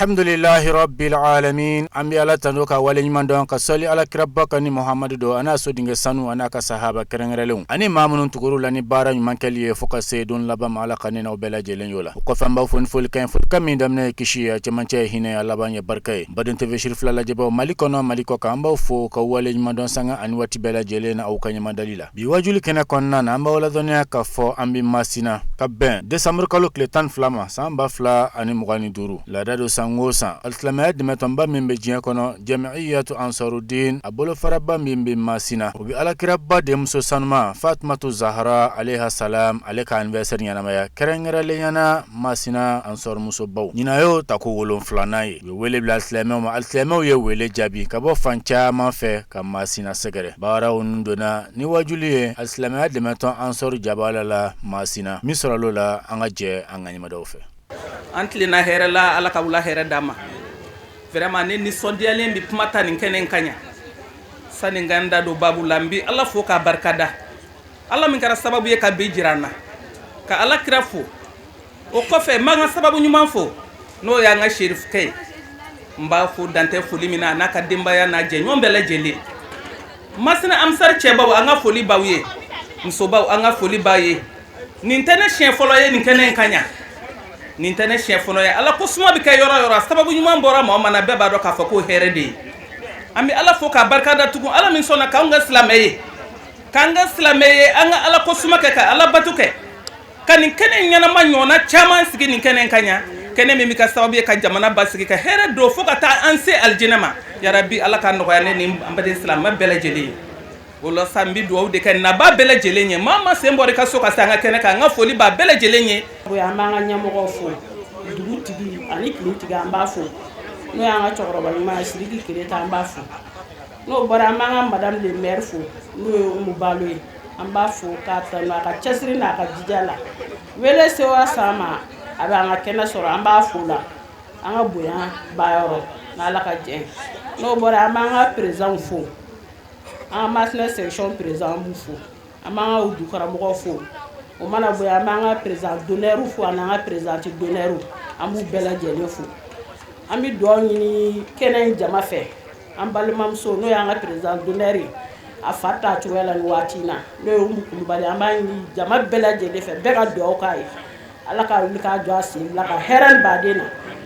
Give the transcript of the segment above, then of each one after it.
Alhamdulillahi rabbil alamin. Ambi ala tanoka wale nyimandon ka sali ala kirabaka ni Muhammadu do ana so dinge sanu ana ka sahaba kerengrelun ani mamunun tukuru lani bara nyumankeli foka se don labam ala kanina obela jelen yola ko famba fon fol kan fol kam damne kishiya chamanche hine ala banye barkay badin tv shirif la jabo malikono maliko ka amba fo ka wale nyimandon sanga ani wati bela jelena au kanyama dalila bi wajuli kena konna na amba wala donya ka fo ambi masina ka ben décembre kalo kletan flama samba fla ani mugani duru la dado sangosa alslamayat dimatomba mimbe jiya kono jami'iyatu ansaruddin abolo faraba mimbe masina ubi ala kirabba de muso sanma Fatmatu Zahra alayha salam aleka anniversaire yana maya kerengere le yana masina ansor muso baw nyina yo tako wolon flanaye yo wele bla alslamaw ma alslamaw ye wele jabi kabo fancha ma fe ka masina segere bara onundona ni wajuliye alslamayat dimaton ansor jabala la masina misra lola anga je anga nyima do fe antli na hera la ala kabula hera dama vraiment ni sondialen bi pumata ni kenen kanya sani ganda do babu lambi ala fo ka barkada ala min kara sababu ye ka be jirana ka ala kirafo o kofe manga sababu nyuma fo no ya nga sheriff kay mba fo dante foli mina na ka dimbaya na je nyombele jeli masina amsar cheba anga foli bawiye msoba anga foli baye nintene chien folo ye ni kenen kanya nintene chef no ya ala ko suma bi kay yora sababu nyuma mbora ma mana beba do ka fa ko herede ami ala fo ka barkada tugu ala min sona kanga islameye anga ala ko suma ka ala batuke kanin kenen nyana manyona chama sigi nin kenen kanya kenen mi ka sababu ka jamana basigi ka here do fo ka ta anse aljinama ya rabbi ala kan no ya ne ambade islam ma bela jeli wala sambi do de kan na ba bela jelenye mama sembo re ka so ka sanga kenen ka nga foli ba bela jelenye bo ya manga nyamo fo dugu tigi ani kili tiga amba fo no ya nga chokro ba ma siriki kire ta amba fo no bora manga madame le maire fo no mu balwe amba fo ka ta na ka chesri na ka jijala wele se wa sama aba nga kena soro amba fo la anga boya bayoro na la ka je no bora manga president fo en national section président Boufo amanga udu karamogo fo o mana boya amanga président d'honneur fo ananga président d'honneur amu bela jele fo ami do ni kenen jama fe ambalmam so no yanga président d'honneur afata tuwela ni watina no umukulu bali amani jama bela jele fe bega do kai ala ka ulika do asim la ka heran badena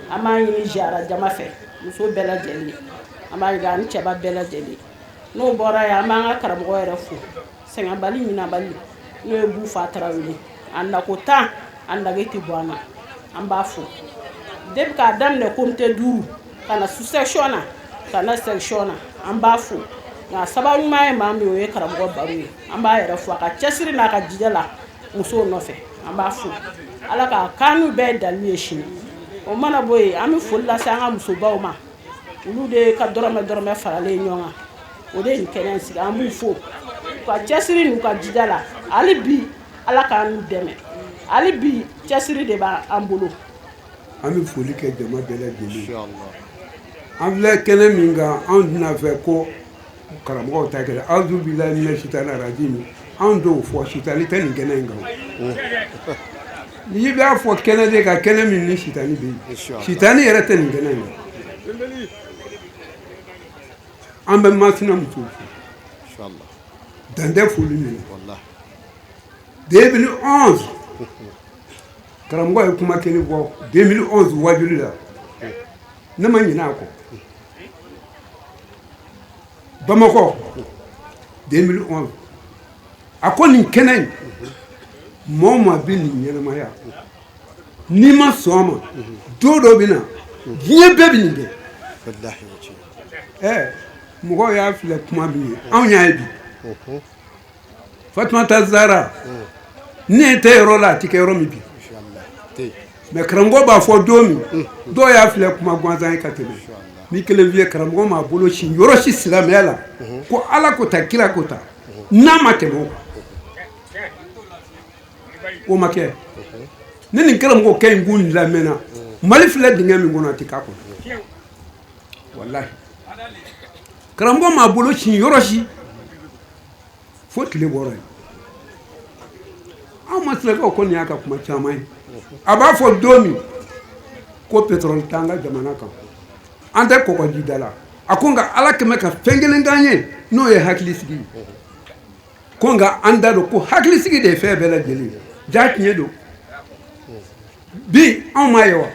amani ni jara jama fe muso bela jele amani ga ni cheba bela jele no bora ya manga karamogo yere fo senga bali mina bali no bu fatara wili anda ko ta anda geti bwana amba fo deb ka dam ne komte duru kana successiona kana sectiona amba fo na sababu mai mambe we karamogo baru amba yere fo ka chesiri na ka jidela muso no fe amba fo ala ka kanu be dalwe shi o mana boy ami fo la sanga muso bawma ulu de ka dorome farale nyonga o de kenen siga amu fo ka chesiri nu ka jidala ali bi ala ka nu deme ali bi chesiri de ba ambolo ami foli ke jama bela jeli inshallah amle kenen minga an na fe ko karamo ta kele auzu billahi minash shaitani rajim an do fo shitani tan kenen nga ni ba fo kenen de ka kenen min ni shitani be shitani yere tan kenen nga ambe masina mutu inshallah dande fulini wallahi 2011 karamgo ay kuma kene bo 2011 wajuli la na manyina ko Bamako 2011 akoni kenen moma bini nyana maya ni ma soma dodo bina nye bebi ni be wallahi mugo ya file kuma bi anya bi Fatmatu Zahra ne te rola tike romi bi inshallah te me karamgo ba fo domi do ya file kuma gwanzan ka tebe mi kele vie karamgo ma bolo shi yoro shi islam yala ko ala ko ta kila ko ta na matemo o make ne ni karamgo kay ngun la mena mali file dinga mi ngona tikako wallahi karamgo ma bolo shi yoroshi fotile boro a masla ko ni aka kuma chamai aba fo domi ko pétrole tanga jamana kan an tɛ kɔgɔji da la a ko nka ala kɛmɛ ka fɛn kelen k'an ye n'o ye hakilisigi ko nka an da don ko hakilisigi de ye fɛn bɛɛ lajɛlen ja tiɲɛ don bi anw m'a ye wa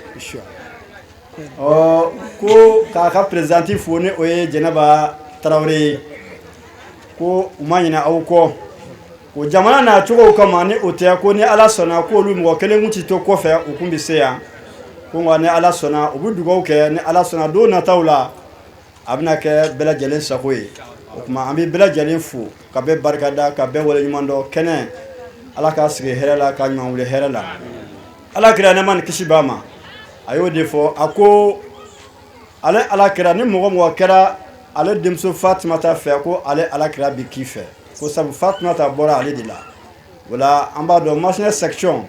ko k'a ka présidente fo ni o ye Jɛnɛba Tarawele ye ko u ma ɲinɛ aw kɔ ko jamana n'a cogow kama ni o tɛ ko ni ala sɔnna ko olu mɔgɔ kelen kun ti to kɔfɛ u kun bɛ se yan ko nka ni ala sɔnna u bɛ dugawu kɛ ni ala sɔnna don nataw la a bɛna kɛ bɛɛ lajɛlen sago ye o tuma an bɛ bɛɛ lajɛlen fo ka bɛɛ barikada ka bɛɛ waleɲuman dɔn kɛnɛ ala k'a sigi hɛrɛ la ka ɲuman wuli hɛrɛ la ala kira nɛɛma ni kisi b'a ma a y'o de fɔ a ko ale ala kira ni mɔgɔ mɔgɔ kɛra ale denmuso Fatumata fɛ ko ale ala kira bi k'i fɛ ko sabu Fatumata bɔra ale de la o la an b'a dɔn Massinɛ section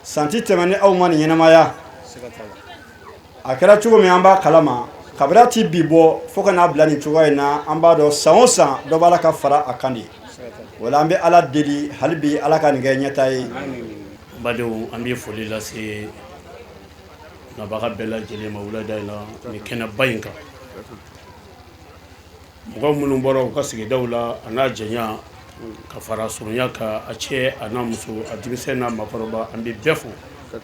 santi tɛmɛ ni aw ma nin ɲɛnamaya a kɛra cogo min an b'a kalama kabira ti bi bɔ fo ka n'a bila nin cogoya in na an b'a dɔn san o san dɔ b'a la ka fara a kan de o la an bɛ ala deli hali bi ala ka nin kɛ ɲɛta ye badenw an bɛ foli lase nabaga bɛɛ lajɛlen ma wulada in na nin kɛnɛba in kan mɔgɔ minnu bɔra u ka sigidaw la a n'a jɛnya ka fara surunya kan a cɛ a n'a muso a denmisɛn n'a makɔrɔba an bɛ bɛɛ fo ka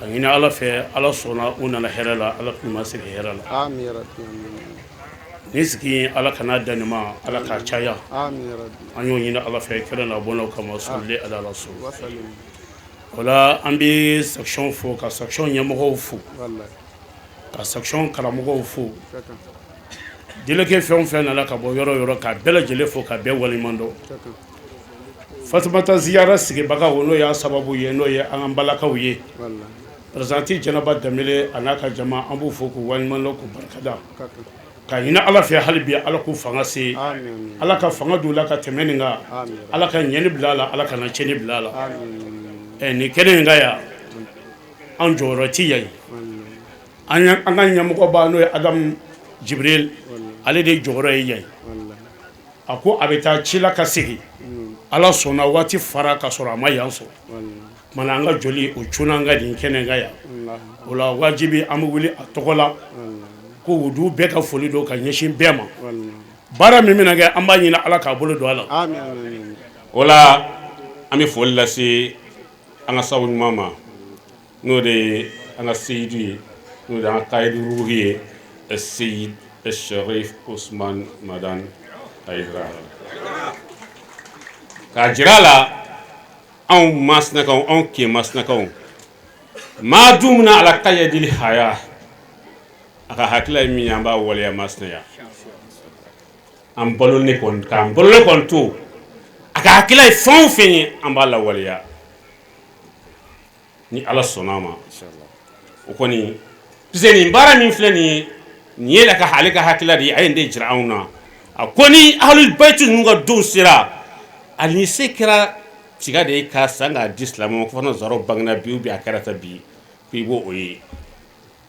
ɲini ala fɛ ala sɔnna u nana hɛrɛ la ala tun ma sigi hɛrɛ la ni sigi ala kana danni ma ala k'a caya an y'o ɲini ala fɛ kɛrɛ na bɔnaw kama sɔrɔlen ala la so o la an bɛ section fo ka section ɲɛmɔgɔw fo ka section karamɔgɔw fo dileke fɛn fɛn nana ka bɔ yɔrɔ yɔrɔ ka bɛɛ lajɛlen fo ka bɛɛ waleɲuman dɔn Fatumata ziyara sigibagaw n'o y'a sababu ye n'o ye an ka balakaw ye présidente Jɛnɛba Danbɛlɛ a n'a ka jama an b'u fo k'u waleɲuman dɔn k'u barikada ka ɲini ala fɛ hali bi ala k'u fanga se ala ka fanga d'u la ka tɛmɛ nin kan ala ka ɲɛni bila a la ala ka na tiɲɛni bila a la nin kɛnɛ in kan yan an jɔyɔrɔ ti yan an ka ɲɛmɔgɔba n'o ye Adamu Jibril ale de jɔyɔrɔ ye yan a ko a bɛ taa ci la ka segin ala sɔnna waati fara ka sɔrɔ a ma yan sɔrɔ mana an ka joli o cunna an ka nin kɛnɛ kan yan o la wajibi an bɛ wuli a tɔgɔ la ko wudu bɛɛ ka foli don ka ɲɛsin bɛɛ ma baara min bɛna kɛ an b'a ɲini ala k'a bolo don a la o la an bɛ foli lase an ka sabu ɲuman ma n'o de ye an ka seyidu ye n'o de ye an ka kayidu ruhi ye Seyid Sharif Usman Madan Aidara k'a jira a la anw Masinakaw anw Ke Masinakaw maa dun mina ala kayyadil haya a ka hakila ye min ye an b'a waleya Masinaya an balolen kɔni to a ka hakila ye fɛn o fɛn ye an b'a lawaleya ni ala sɔnna a ma o kɔni parce que nin baara min filɛ nin ye nin ye la ka ale ka hakila de ye a ye nin de jira anw na a ko ni ahlul bayti ninnu ka don sera hali ni se kɛra tiga de ye k'a san k'a di silamɛw ma ko fana zɔrɔ bangena bi a kɛra ta bi ko i b'o o ye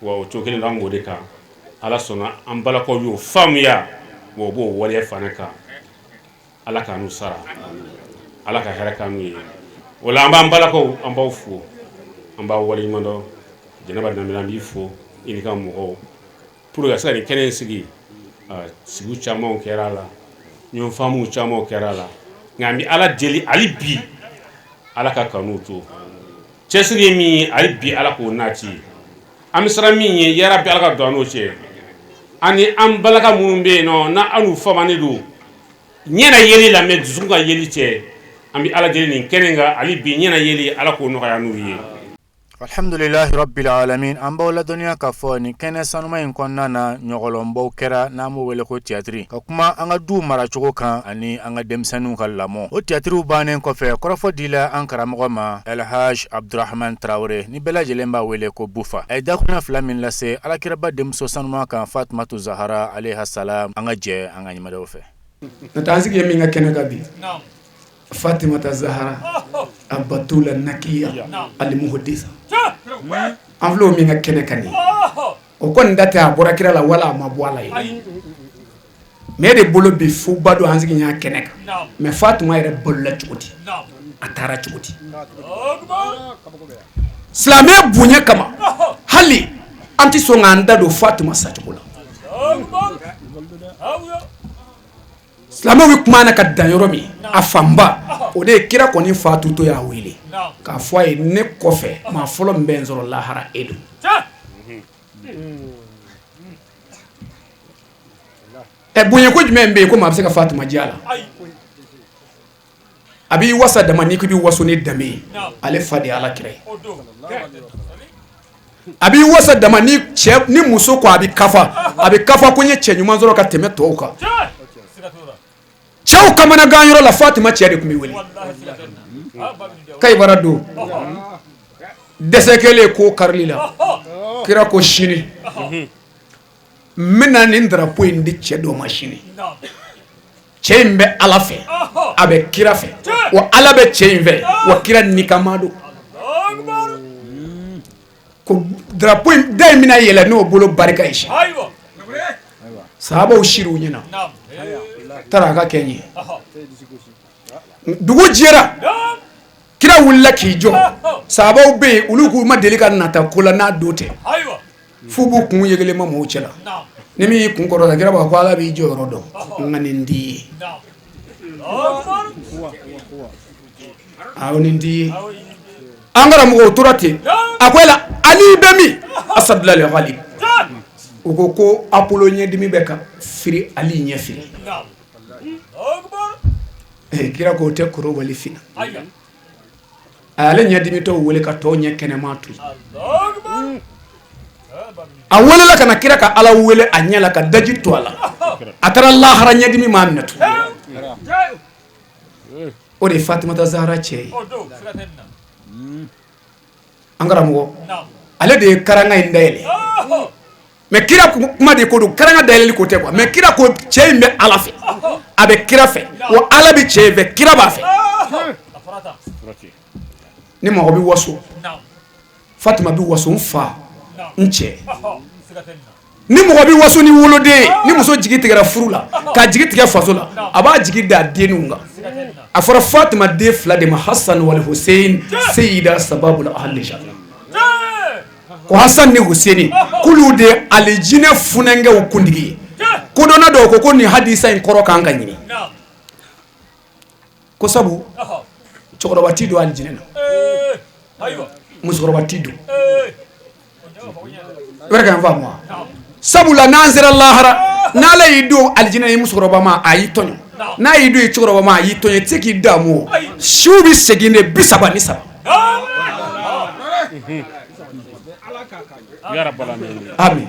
wa o cogo kelen na an b'o de kan ala sɔnna an balakaw y'o faamuya wa o b'o waleya fana kan ala ka n'u sara ala ka hɛrɛ k'an n'u ye o la an b'an balakaw an b'aw fo an b'a waleɲuman dɔn Jɛnɛba Danbɛlɛ an b'i fo i ni ka mɔgɔw pour que se ka nin kɛnɛ in sigi sigiw camanw kɛra a la ɲɔgɔn faamuw camanw kɛra a la nka an bɛ ala deli hali bi ala ka kanuw to cɛsiri ye min ye hali bi ala k'o naati an bɛ siran min ye yarabi ala ka don an n'o cɛ ani an balaka minnu bɛ yen nɔ na an n'u famanen don ɲɛna yeli la mɛ dusukun ka yeli cɛ an bɛ ala deli nin kɛnɛ in kan hali bi ɲɛna yeli ala k'o nɔgɔya n'u ye. Alhamdulillahi rabbil alamin an b'aw ladɔnniya k'a fɔ nin kɛnɛ sanuma in kɔnɔna na ɲɔgɔlɔnbaw kɛra n'an b'o wele ko tiyatiri ka kuma an ka du maracogo kan ani an ka denmisɛnninw ka lamɔ o tiyatiriw bannen kɔfɛ kɔrɔfɔ dila an karamɔgɔ ma Elhaj Abdurahman Traore ni bɛɛ lajɛlen b'a wele ko Bufa a ye dakunya fila min lase alakiraba denmuso sanuma kan Fatumatu Zahara alayha salam an ka jɛ an ka ɲɛmɛdɛw fɛ n'o tɛ an sigi ye min ka kɛnɛ kan bi Fatumata Zahara Abatula Nakiya Alimuhodisa an filɛ o min ka kɛnɛ kan ye o kɔni da tɛ a bɔra kira la wala a ma bɔ a la ye mais de bolo bi fuba don an sigi y'a kɛnɛ kan mais Fatuma yɛrɛ balola cogo di a taara cogo di silamɛ bonya kama hali an tɛ sɔn k'an da don Fatima sacogo la silamɛw bɛ kuma na ka dan yɔrɔ min a fanba o de ye kira kɔni fatutɔ y'a wele k'a fɔ a ye ne kɔfɛ maa fɔlɔ min bɛ n sɔrɔ lahara e don bonya ko jumɛn bɛ yen ko maa bɛ se ka Fatima diya la a b'i wasa dama n'i ko i bɛ waso ni danbe ye ale fa de ye Alakira ye a b'i wasa dama ni muso ko a bɛ kafa ko n ye cɛ ɲuman sɔrɔ ka tɛmɛ tɔw kan cɛw kamanagan yɔrɔ la Fatima cɛ de tun bɛ wele Kayibara don dɛsɛ kɛlen ko karili la kira ko sini n bɛna nin drapeau in di cɛ dɔ ma sini cɛ in bɛ Ala fɛ a bɛ kira fɛ wa Ala bɛ cɛ in fɛ wa kira nikama don ko drapeau in da in bɛna yɛlɛ n'o bolo barika ye sahabaw sir'u ɲɛna taara a ka kɛ n ye dugu jɛra kira wulila k'i jɔ sahabaw bɛ yen olu k'u ma deli ka nata ko la n'a don tɛ f'u b'u kun yegelen ma mɔgɔw cɛla ni min y'i kun kɔrɔta kira b'a fɔ ko Ala b'i jɔyɔrɔ dɔn nka nin t'i ye awɔ nin t'i ye an karamɔgɔw tora ten a ko yala Ali bɛ min Asadullah Ghalib u ko Apollo ɲɛdimi bɛ ka firi Ali ɲɛ firi kira ko o tɛ korobali fina a ale ɲɛdimitɔw wele ka tɔw ɲɛ kɛnɛma to a welela ka na kira ka Ala wele a ɲɛ la ka daji to a la a taara lahara ɲɛdimi m'a minɛ to o de ye Fatimata Zahra cɛ ye an karamɔgɔ ale de ye karanga in dayɛlɛ mais kira kuma de ko don karanga dayɛlɛli ko tɛ quoi mais kira ko cɛ in bɛ Ala fɛ a bɛ kira fɛ wa Ala bɛ cɛ in fɛ kira b'a fɛ ni mɔgɔ bɛ waso Fatima bɛ waso n fa n cɛ ni mɔgɔ bɛ waso ni woloden ni muso jigi tigɛra furu la ka jigi tigɛ faso la a b'a jigi da denninw kan a fɔra Fatima den fila de ma Hasan wal Hussein Sayyida sababul ahli janna ko Hasan ni Husaini k'olu de ye alijinɛ funɛnkɛw kuntigi ye kodɔnna dɔw ko nin hadisa in kɔrɔ kan ka ɲini ko sabu cɛkɔrɔba ti don alijinɛ na musokɔrɔba ti don wɛrɛ kan faamu wa sabula n'an sera lahara n'Ala y'i don alijinɛ ye musokɔrɔba ma a y'i tɔɲɔ n'a y'i don ye cɛkɔrɔba ma a y'i tɔɲɔ i tɛ se k'i damu o siw bɛ segin de 37 amin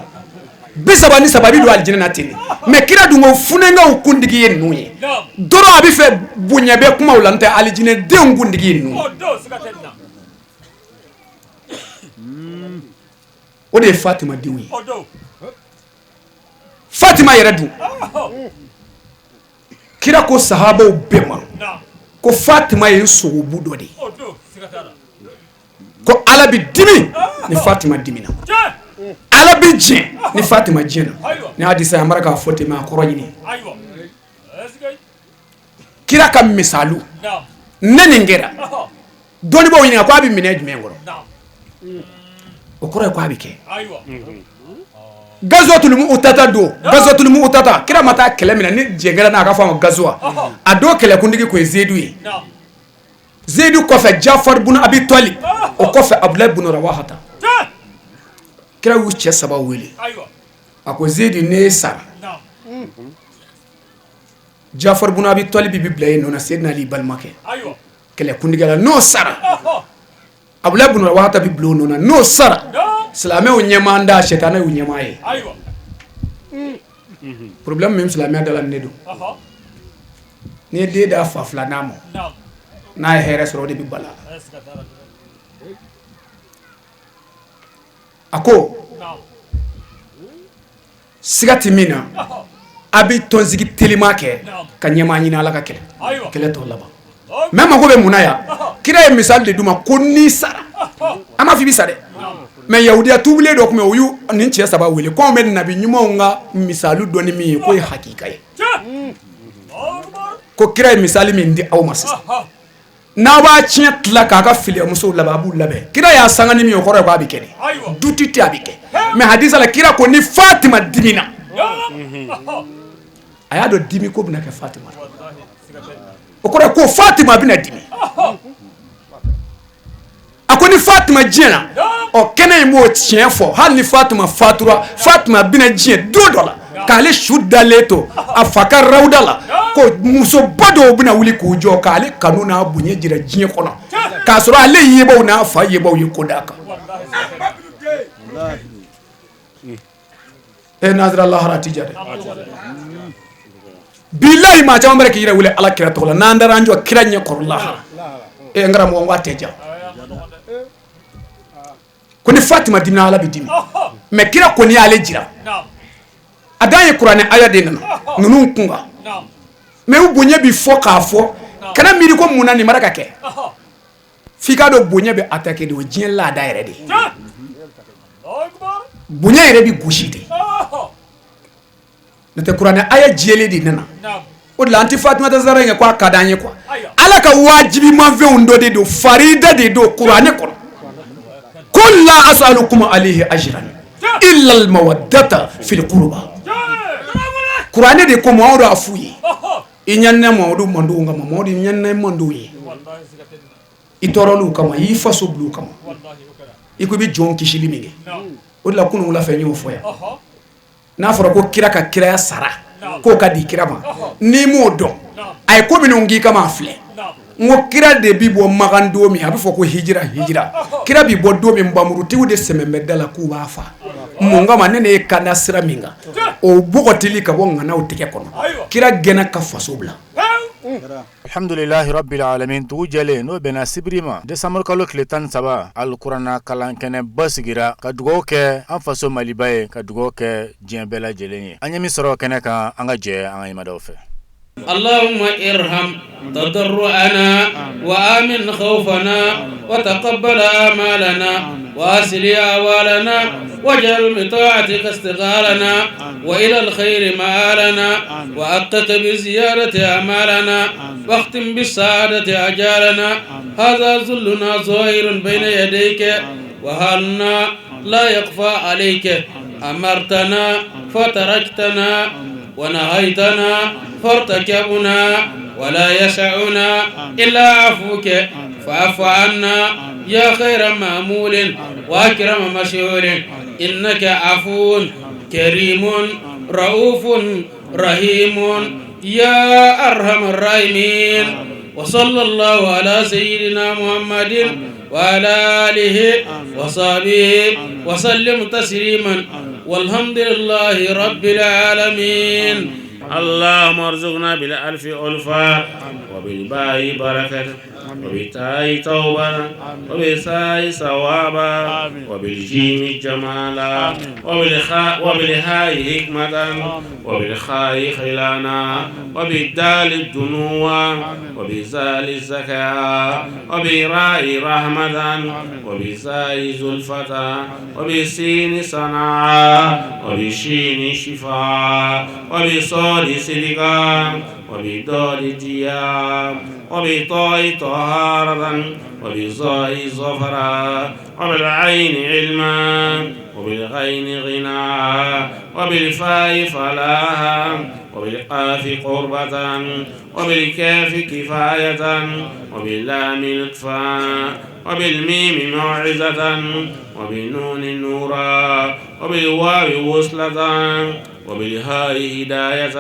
37 bɛ don alijinɛ na ten mais kira dun ko funɛnkɛw kuntigi ye ninnu ye dɔrɔn a bɛ fɛ bonya bɛ kumaw la n tɛ alijinɛ denw kuntigi ye ninnu ye o de ye Fatima denw ye Fatima yɛrɛ dun kira ko sahabaw bɛɛ ma ko Fatima ye sogobu dɔ de ye ko Ala bɛ dimi ni Fatima dimina Ala bɛ jɛn ni Fatima jɛnna ni hadisa an bara k'a fɔ ten mais a kɔrɔ ɲini kira ka misalu ne nin kɛra dɔnnibaaw ɲininka ko a bɛ minɛ jumɛn kɔrɔ o kɔrɔ ye ko a bɛ kɛ Gazwatul Mu'tata don Gazwatul Mu'tata kira ma taa kɛlɛ minɛ ni jɛngɛrɛ n'a ka fɔ a ma gazwa a don kɛlɛkuntigi ko ye Zaidu ye Zaidu kɔfɛ Jafar ibn Abi Talib o kɔfɛ Abdullah ibn Rawahata kira y'u cɛ 3 wele a ko Zaidu ne sara Jafar ibn Abi Talib bi bila yen nɔ Sayyidina Ali balimakɛ kɛlɛkuntigi la n'o sara Abdullah ibn Rawahata bi bila o nɔ n'o sara silamɛw ɲɛmaa da sɛtanɛ y'u ɲɛmaa ye problème min silamɛya dala ne don ni ye den da fa 2 n'a ma n'a ye hɛrɛ sɔrɔ o de bɛ bala a ko siga tɛ min na a bɛ tɔnsigi telima kɛ ka ɲɛmaa ɲini Ala ka kɛlɛ tɔ laban mais mago bɛ mun na yan kira ye misali de d'u ma ko n'i sara an m'a fɔ i bɛ sa dɛ mais yahudiya tuubilen dɔ tun bɛ yen o y'u nin cɛ 3 wele ko anw bɛ nabi ɲumanw ka misali dɔ ni min ye k'o ye hakika ye ko kira ye misali min di aw ma sisan n'a b'a tiɲɛ tila k'a ka filiyamusow labɛn a b'u labɛn kira y'a sanga ni min ye o kɔrɔ ye k'a bɛ kɛ de duti tɛ a bɛ kɛ mais hadisa la kira ko ni Fatima dimina a y'a dɔn dimi ko bɛna kɛ Fatima o kɔrɔ ye ko Fatima bɛna dimi a ko ni Fatima diɲɛna ɔ kɛnɛ in b'o tiɲɛ fɔ hali ni Fatima fatura Fatima bɛna diɲɛ don dɔ la k'ale su dalen to a fa ka rawuda la ko musoba dɔw bɛna wuli k'u jɔ k'ale kanu n'a bonya jira diɲɛ kɔnɔ k'a sɔrɔ ale yebaw n'a fa yebaw ye ko d'a kan nazira lahara ti ja dɛ bilahi maa caman bɛ k'i yɛrɛ wele ala kira tɔgɔ la n'an dara an jɔ kira ɲɛ kɔrɔ lahara n karamɔgɔ k'a tɛ ja ko ni Fatima dimina ala bɛ dimi mais kira kɔni y'ale jira a dan ye kuranɛ aya de nana ninnu kun kan mais u bonya bi fɔ k'a fɔ kana miiri ko mun na nin mara ka kɛ f'i k'a dɔn bonya bɛ attaquer de o diɲɛ laada yɛrɛ de bonya yɛrɛ bi gosi de n'o tɛ kuranɛ aya jɛlen de nana o de la an tɛ Fatumata Zahra in kɛ ko a ka d'an ye quoi ala ka wajibimanfɛnw dɔ de don farida de don kuranɛ kɔnɔ qul la as'alukum alayhi ajran illa al mawaddata fil qurba kuranɛ de ko Mamadu a f'u ye i ɲanina Mamadu mandenw kama Mamadu i ɲanina mandenw ye i tɔɔrɔliw kama i y'i faso bil'u kama i ko i bɛ jɔnw kisili min kɛ o de la kunun wulafɛ n y'o fɔ yan n'a fɔra ko kira ka kiraya sara k'o ka di kira ma n'i m'o dɔn a ye ko minnu k'i kama a filɛ n ko kira de bi bɔ Makan don min a bɛ fɔ ko hijira kira bi bɔ don min bamurutigiw de sɛmɛ bɛ da la k'u b'a fa mun kama ne ye kanda sira min kan o bɔgɔtili ka bɔ ŋanaw tigɛ kɔnɔ kira gɛnna ka faso bila alhamdulillahi rabbil alamin dugu jɛlen n'o bɛnna sibiri ma desanburu kalo tile 13 alikuranna kalan kɛnɛ ba sigira ka dugawu kɛ an faso Maliba ye ka dugawu kɛ diɲɛ bɛɛ lajɛlen ye an ye min sɔrɔ kɛnɛ kan an ka jɛ an ka imadaw fɛ اللهم ارحم تضرعنا وآمن خوفنا وتقبل آمالنا وأسل أعوالنا واجعل بطاعتك استغالنا وإلى الخير مآلنا وأقت بزيادة أعمالنا واختم بالسعادة أجالنا هذا ذلنا ظاهر بين يديك وهلنا لا يخفى عليك أمرتنا فتركتنا ونهيتنا فارتكبنا ولا يسعنا إلا عفوك فاعف عنا يا خير مأمول وأكرم مشهور إنك عفو كريم رؤوف رحيم يا أرحم الراحمين وصلى الله على سيدنا محمد وعلى آله وصحبه وسلم تسليما والحمد لله رب العالمين اللهم ارزقنا بالألف ألفا وبالباء بركة وبالتاء توبة وبالساء ثوابا وبالجيم جمالا وبالهاء حكمة وبالخاء خلانا وبالدال الدنوا وبالزال الزكاة وبالراء رحمة وبالزاء زلفة وبالسين صنعا وبالشين شفاء وبالصاد صدقا وبالضاد دياب وبالطاء طهارة وبالظاء ظفرا وبالعين علما وبالغين غنى وبالفاء فلاحا وبالقاف قربة وبالكاف كفاية وباللام لطفا وبالميم موعظة وبالنون نورا وبالواو وصلة وبالهاء هداية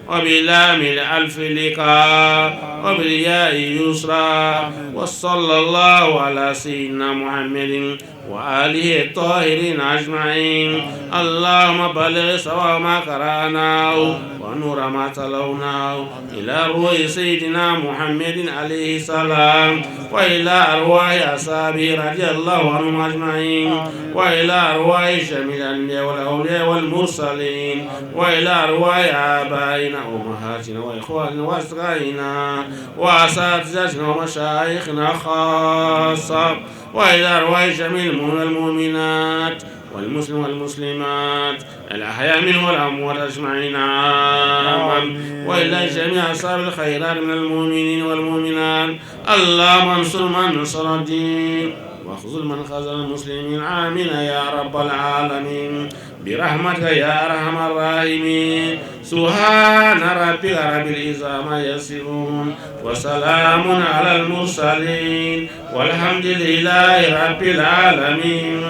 وباللام الألف لقاء وبالياء يسرا وصلى الله على سيدنا محمد وآله الطاهرين أجمعين اللهم بلغ سواء ما قرأناه ونور ما تلوناه إلى روح سيدنا محمد عليه السلام وإلى أرواح أصحابه رضي الله عنهم أجمعين وإلى أرواح جميع الأنبياء والأولياء والمرسلين وإلى أرواح آبائنا وأمهاتنا وإخواننا وأصدقائنا وأساتذتنا ومشايخنا خاصة وإلى أرواح جميع المؤمنات والمسلم والمسلمات الأحياء منهم والأموات أجمعين عاما وإلى جميع أصحاب الخيرات من المؤمنين والمؤمنات. اللهم انصر من نصر الدين واخذل من خذل المسلمين. آمين يا رب العالمين برحمتك يا أرحم الراحمين. سبحان ربك رب العزة ما يصفون وسلام على المرسلين والحمد لله رب العالمين.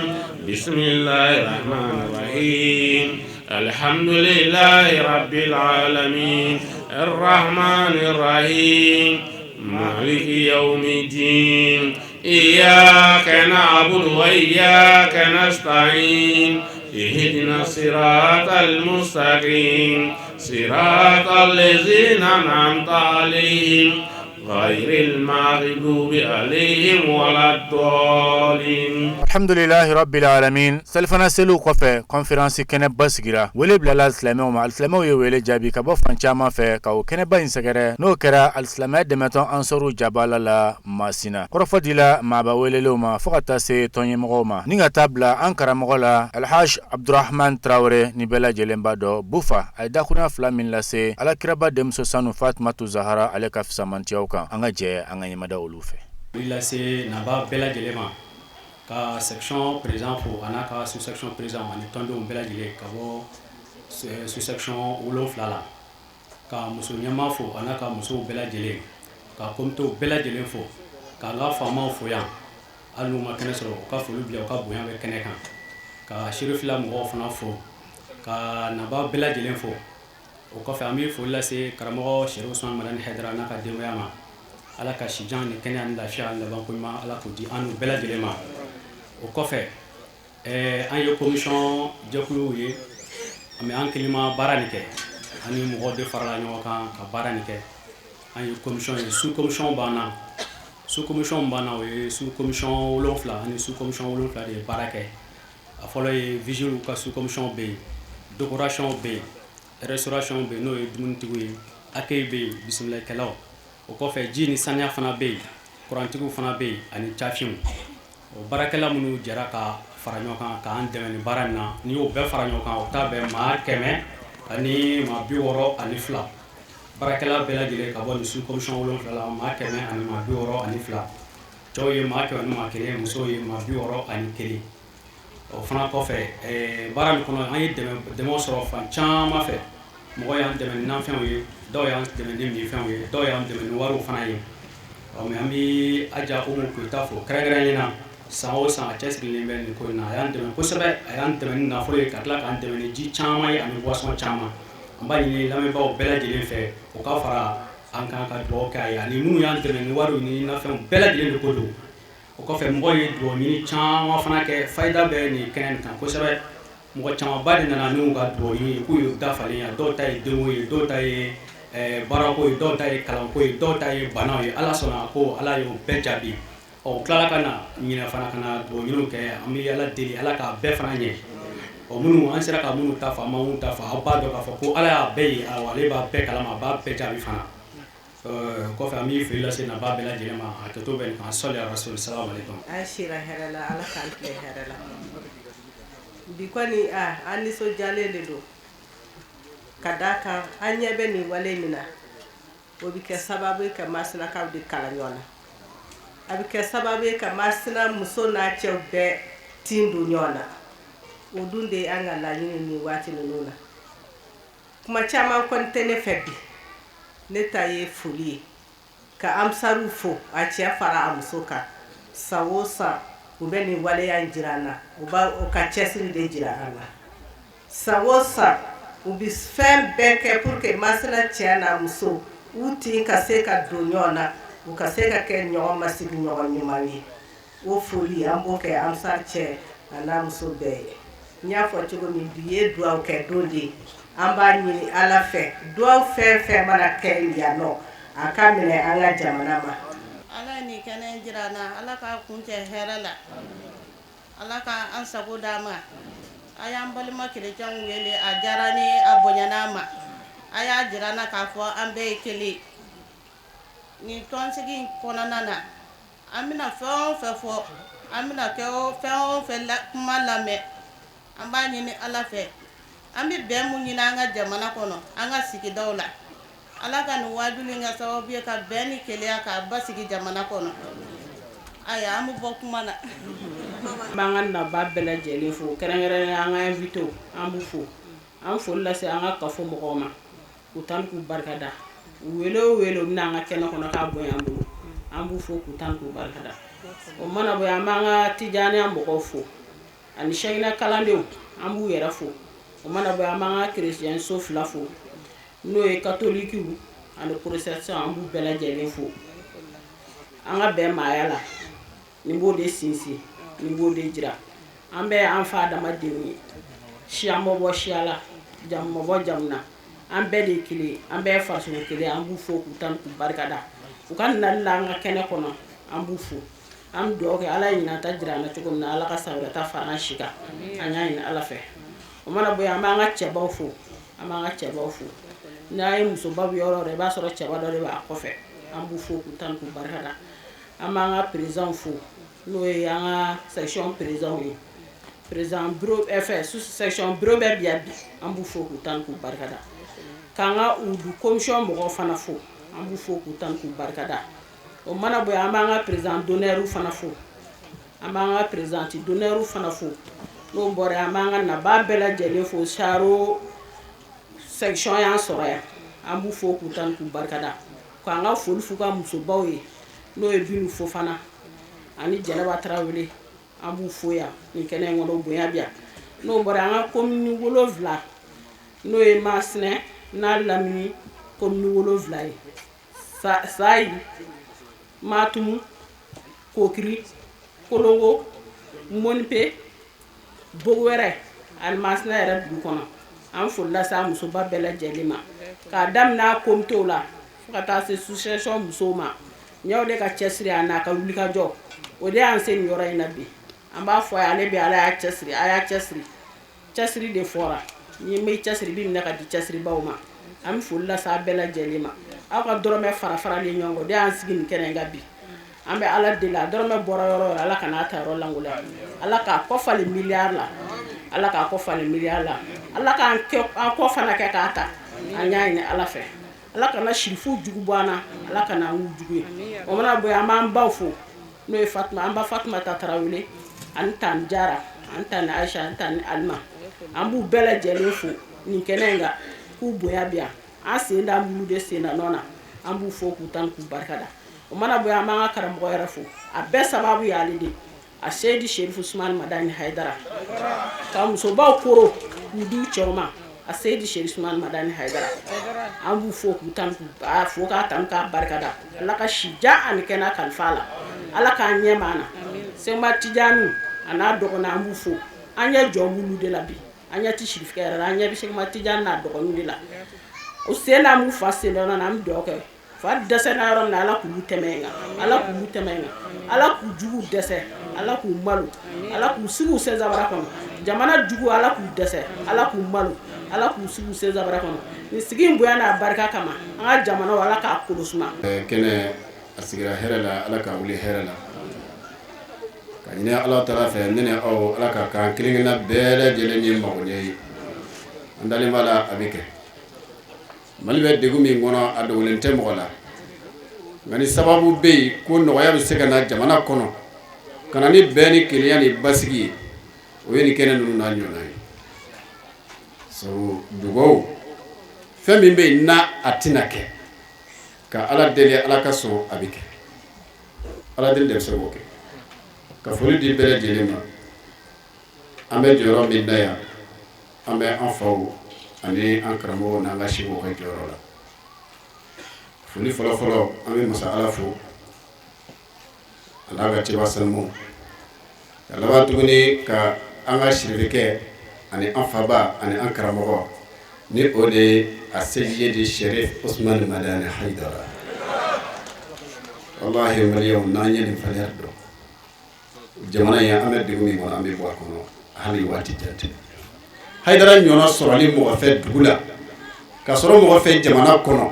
بسم الله الرحمن الرحيم. الحمد لله رب العالمين الرحمن الرحيم مالك يوم الدين. إياك نعبد وإياك نستعين. اهدنا الصراط المستقيم صراط الذين أنعمت عليهم غير المغضوب عليهم ولا الضالين. الحمد لله رب العالمين. سلفنا سلو كوفي كونفرنسي كنه بسغيرا ولي بلا الاسلامي وما الاسلامي يويل جابي كبو فانچاما في كاو كنه با انسغره نو كرا الاسلامي دمتون انصرو جبالا لا ماسينا كرفديلا ما باوللو ما فقط سي توني مغوما نيغا تابلا انكرا مغولا الحاج عبد الرحمن تراوري نيبلا جلمبا دو بوفا ايدا كنا فلامين لا سي على كربا دمسو سانو فاطمه زهرا على كفسا مانتيو anga je anga yimada olufe ila se naba bela jelema ka section présent pour anaka sous section présent mani tondo bela jele ka bo sous section ulo flala ka muso nyama fo anaka muso bela jele ka komto bela jele fo ka nga fama fo ya alu ma kene so ka fo lu bia ka boya be kene kan ka shirif la mo fona fo ka naba bela jele fo o ko fa mi fo la se karamo shiro usman madan hedra naka demoyama ala ka shijan ni kenya ni lafiya la bankuma ala ko di anu bela dilema o kofe an yo commission jekulu ye ame an kelima baranike ani mo de farala nyo kan ka baranike an yo commission ye sous commission bana we sous commission wolofla ani sous commission wolofla de barake a folo ye vigile ka sous commission b décoration b restauration b no e dumuntigu ye accueil b bismillah kalaw o ko fe jini sanya fana be kurantigu fana be ani chafimu o barakela munu jara ka faranyo kan ka an demeni baranna ni o be faranyo kan o ta be ma keme ani ma biworo ani fla barakela bela jile ka bo ni su commission wolon fla ma keme ani ma biworo ani fla joye ma ke ani ma kele muso ye ma biworo ani kele o fana ko fe baran kono an yi demo soro fan chama fe mo yan demeni nan fen ye do yan demeni mi fen ye do yan demeni waru fana ye o me ami aja umu ko ta fo kregre na sao sa chesri limbe ni ko na yan demeni ko sebe yan demeni na fo ye katla kan demeni ji chama ye ani boisson chama amba ni la me ba o bela jile fe o ka fara an kan ka do ka ya ni mu yan demeni waru ni na fen bela jile ko do o ko fe mo ye do ni chama fana ke faida be ni ken kan ko sebe mo chama ba de na nu ga do ni ku yu da fale ya do tay demo ye do tay barako ye do tay kalanko ye do tay bana ye ala sona ko ala yo be jabi o kala kana nyina fana kana do nyino ke ami ala deli ala ka be fana nye o munu an sera ka munu ta fa ma munu ta fa ba do ka fa ko ala ya be ala wale ba be kala ma ba be jabi fana ko fa mi fi la se na ba be la jema a to ben kan sallallahu rasul sallallahu alaikum ashira herala ala kan ple herala bi kwani ani so jalele do kadaka anyebe ni wale mina obi ke sababu ka masina ka di kala nyona abi ke sababu ka masina muso na chebe tindu nyona udunde anga la ni wati nuna kuma chama kontene febi neta ye fuli ka amsaru fo a chia fara amsoka sawosa ubeni wale ya njirana uba ukachesiri de jirana sawosa ubi fem beke pour que masina tiana muso uti kaseka donyona ukaseka ke nyoma sigi nyoma nyumani o foli amboke amsar che ana muso be nya fo chugo mi biye dua ke dodi amba nyini ala fe dua fe mana ke ya no akamene ala jamana ma ala ni kene jirana ala ka kunte herala ala ka ansago dama aya mbalima kele jangwele a jarani abonyanama aya jirana ka fo ambe kele ni tonsigi konanana amina fo amina ke o fe la kuma lame an b'a ɲini ala fɛ an bɛ bɛn mun ɲini an ka jamana kɔnɔ an ka sigidaw la ala ka nin wajulu in ka sababu ye ka bɛn ni kelenya k'a basigi jamana kɔnɔ aya an bɛ bɔ kuma na b'an ka naba bɛɛ lajɛlen fo kɛrɛnkɛrɛnnenya an ka invité an b'u fo an foli lase an ka kafo mɔgɔw ma k'u tan k'u barikada u wele o wele u bɛna an ka kɛnɛ kɔnɔ k'a bonya an bolo an b'u fo k'u tan k'u barikada o mana bɔ an b'an ka tijaniya mɔgɔw fo ani sɛginɛ kalandenw an b'u yɛrɛ fo o mana bɔ an b'an ka kerecɛnso fila fo n'o ye katolikiw ani protestant an b'u bɛɛ lajɛlen fo an ka bɛn maaya la nin b'o de sinsin nin b'o de jira an bɛɛ an fa adamadenw ye siya ma bɔ siya la jamu ma bɔ jamu na an bɛɛ de ye kelen an bɛɛ ye fasogo kelen an b'u fo k'u tan k'u barikada u ka nali la an ka kɛnɛ kɔnɔ an b'u fo an bɛ dugawu kɛ ala ye ɲinata jira an na cogo min na ala ka san wɛrɛta fara an si kan an y'a ɲini ala fɛ o mana bɔ yen an b'an ka cɛbaw fo an b'an ka cɛbaw fo n'a ye musobaw yɔrɔ i b'a sɔrɔ cɛba dɔ de b'a kɔfɛ an b'u fo k'u tan k'u barikada an b'an ka président fo n'o ye an ka section président ye président bureau sous section bureau bɛɛ bi yan bi an b'u fo k'u tan k'u barikada k'an ka udu commission mɔgɔw fana fo an b'u fo k'u tan k'u barikada o mana bɔ yen an b'an ka président d'honneur fana fo an b'an ka présidente d'honneur fana fo n'o bɔra yen an b'an ka naba bɛɛ lajɛlen fo Charo section y'an sɔrɔ yan an b'u fo k'u tan k'u barikada k'an ka foli f'u ka musobaw ye n'o ye Binu Fofana ani Jɛnɛba Tarawele an b'u fo yan nin kɛnɛ in kɔnɔ bonya bi yan n'o bɔra an ka commune 7 n'o ye Masina n'a Lamini commune 7 ye Sayi Matumu Kokiri Kolongo Monipe Bogwɛrɛ ani Masina yɛrɛ dugu kɔnɔ an foli lase a musoba bɛɛ lajɛlen ma k'a daminɛ komitew la fo ka taa se succession musow ma ɲɛw de ka cɛsiri a n'a ka wulikajɔ o de y'an se nin yɔrɔ in na bi an b'a fɔ ale bɛ ala y'a cɛsiri a y'a cɛsiri de fɔra ni m'i cɛsiri bi minɛ ka di cɛsiribaw ma an bɛ foli lase a bɛɛ lajɛlen ma aw ka dɔrɔmɛ fara faralen ɲɔgɔn kan o de y'an sigi nin kɛnɛ in kan bi an bɛ ala deli a dɔrɔmɛ bɔra yɔrɔ yɔrɔ ala kana ta yɔrɔ lankolon ala k'a kɔfalen miliyari la ala k'a kɔfalen miliyari la ala k'an kɔ fana kɛ k'a ta an y'a ɲini ala fɛ ala kana sirifu jugu bɔ an na ala kana an jugu ye o mana bɔ yen an b'an baw fo n'o ye Fatima an ba Fatumata Tarawele ani Tani Jara ani Tani Aisha ani Tani Alima an b'u bɛɛ lajɛlen fo nin kɛnɛ in kan k'u bonya bi yan an sen da bulu de sen da nɔ na an b'u fo k'u tan k'u barikada o mana bɔ yen an b'an ka karamɔgɔ yɛrɛ fo a bɛɛ sababu y'ale de a Seydi Sherifu Sumani Madani Haidara ka musobaw koro k'u di u cɛw ma a Seydi Sherifu Sumani Madani Haidara an b'u fo k'u tan k'u fo k'a tan k'a barikada ala ka sija ani kɛnɛ kalifa la ala k'an ɲɛ ma na Sɛma Tijani a n'a dɔgɔnin an b'u fo an ɲɛ jɔ b'ulu de la bi an ɲɛ ti Sirifukɛ yɛrɛ la an ɲɛ bɛ Sɛma Tijani n'a dɔgɔninw de la o sen n'an b'u fa sen dɔ na an bɛ dugawu kɛ fa dɛsɛ na yɔrɔ min na ala k'ulu tɛmɛ yen kan ala k'ulu tɛmɛ yen kan ala k'u juguw dɛsɛ ala k'u malo ala k'u sigi u sen zabara kɔnɔ jamana jugu ala k'u dɛsɛ ala k'u malo ala k'u sigi u sen zabara kɔnɔ nin sigi in bonya n'a barika kama an ka jamana ala k'a kolo suma kɛnɛ a sigira hɛrɛ la ala k'a wuli hɛrɛ la ka ɲini ala taala fɛ ne ni aw ala ka kan kelen-kelenna bɛɛ lajɛlen ye magoɲɛ ye an dalen b'a la a bɛ kɛ Mali bɛ degun min kɔnɔ a dogolen tɛ mɔgɔ la nka ni sababu bɛ yen ko nɔgɔya bɛ se ka na jamana kɔnɔ ka na ni bɛn ni kelenya ni basigi ye o ye nin kɛnɛ ninnu n'a ɲɔgɔnna ye so dugawu fɛn min bɛ yen n'a a tɛna kɛ ka ala deli ala ka sɔn a bɛ kɛ ala deli de bɛ se k'o kɛ ka foli di bɛɛ lajɛlen ma an bɛ jɔyɔrɔ min da yan an bɛ an faw ani an karamɔgɔw n'an ka sekow ka jɔyɔrɔ la foli fɔlɔfɔlɔ an bɛ masa ala fo a n'a ka cɛba sanumu ka laban tuguni ka an ka sirifikɛ ani an faba ani an karamɔgɔ ni o de ye a Seydi Sherifu Usmani Madani Haidara wallahi maliyɛnw n'an ye nin valeur dɔn jamana in an bɛ degun min kɔnɔ an bɛ bɔ a kɔnɔ hali waati jan tɛ Haidara ɲɔgɔnna sɔrɔli mɔgɔ fɛ dugu la ka sɔrɔ mɔgɔ fɛ jamana kɔnɔ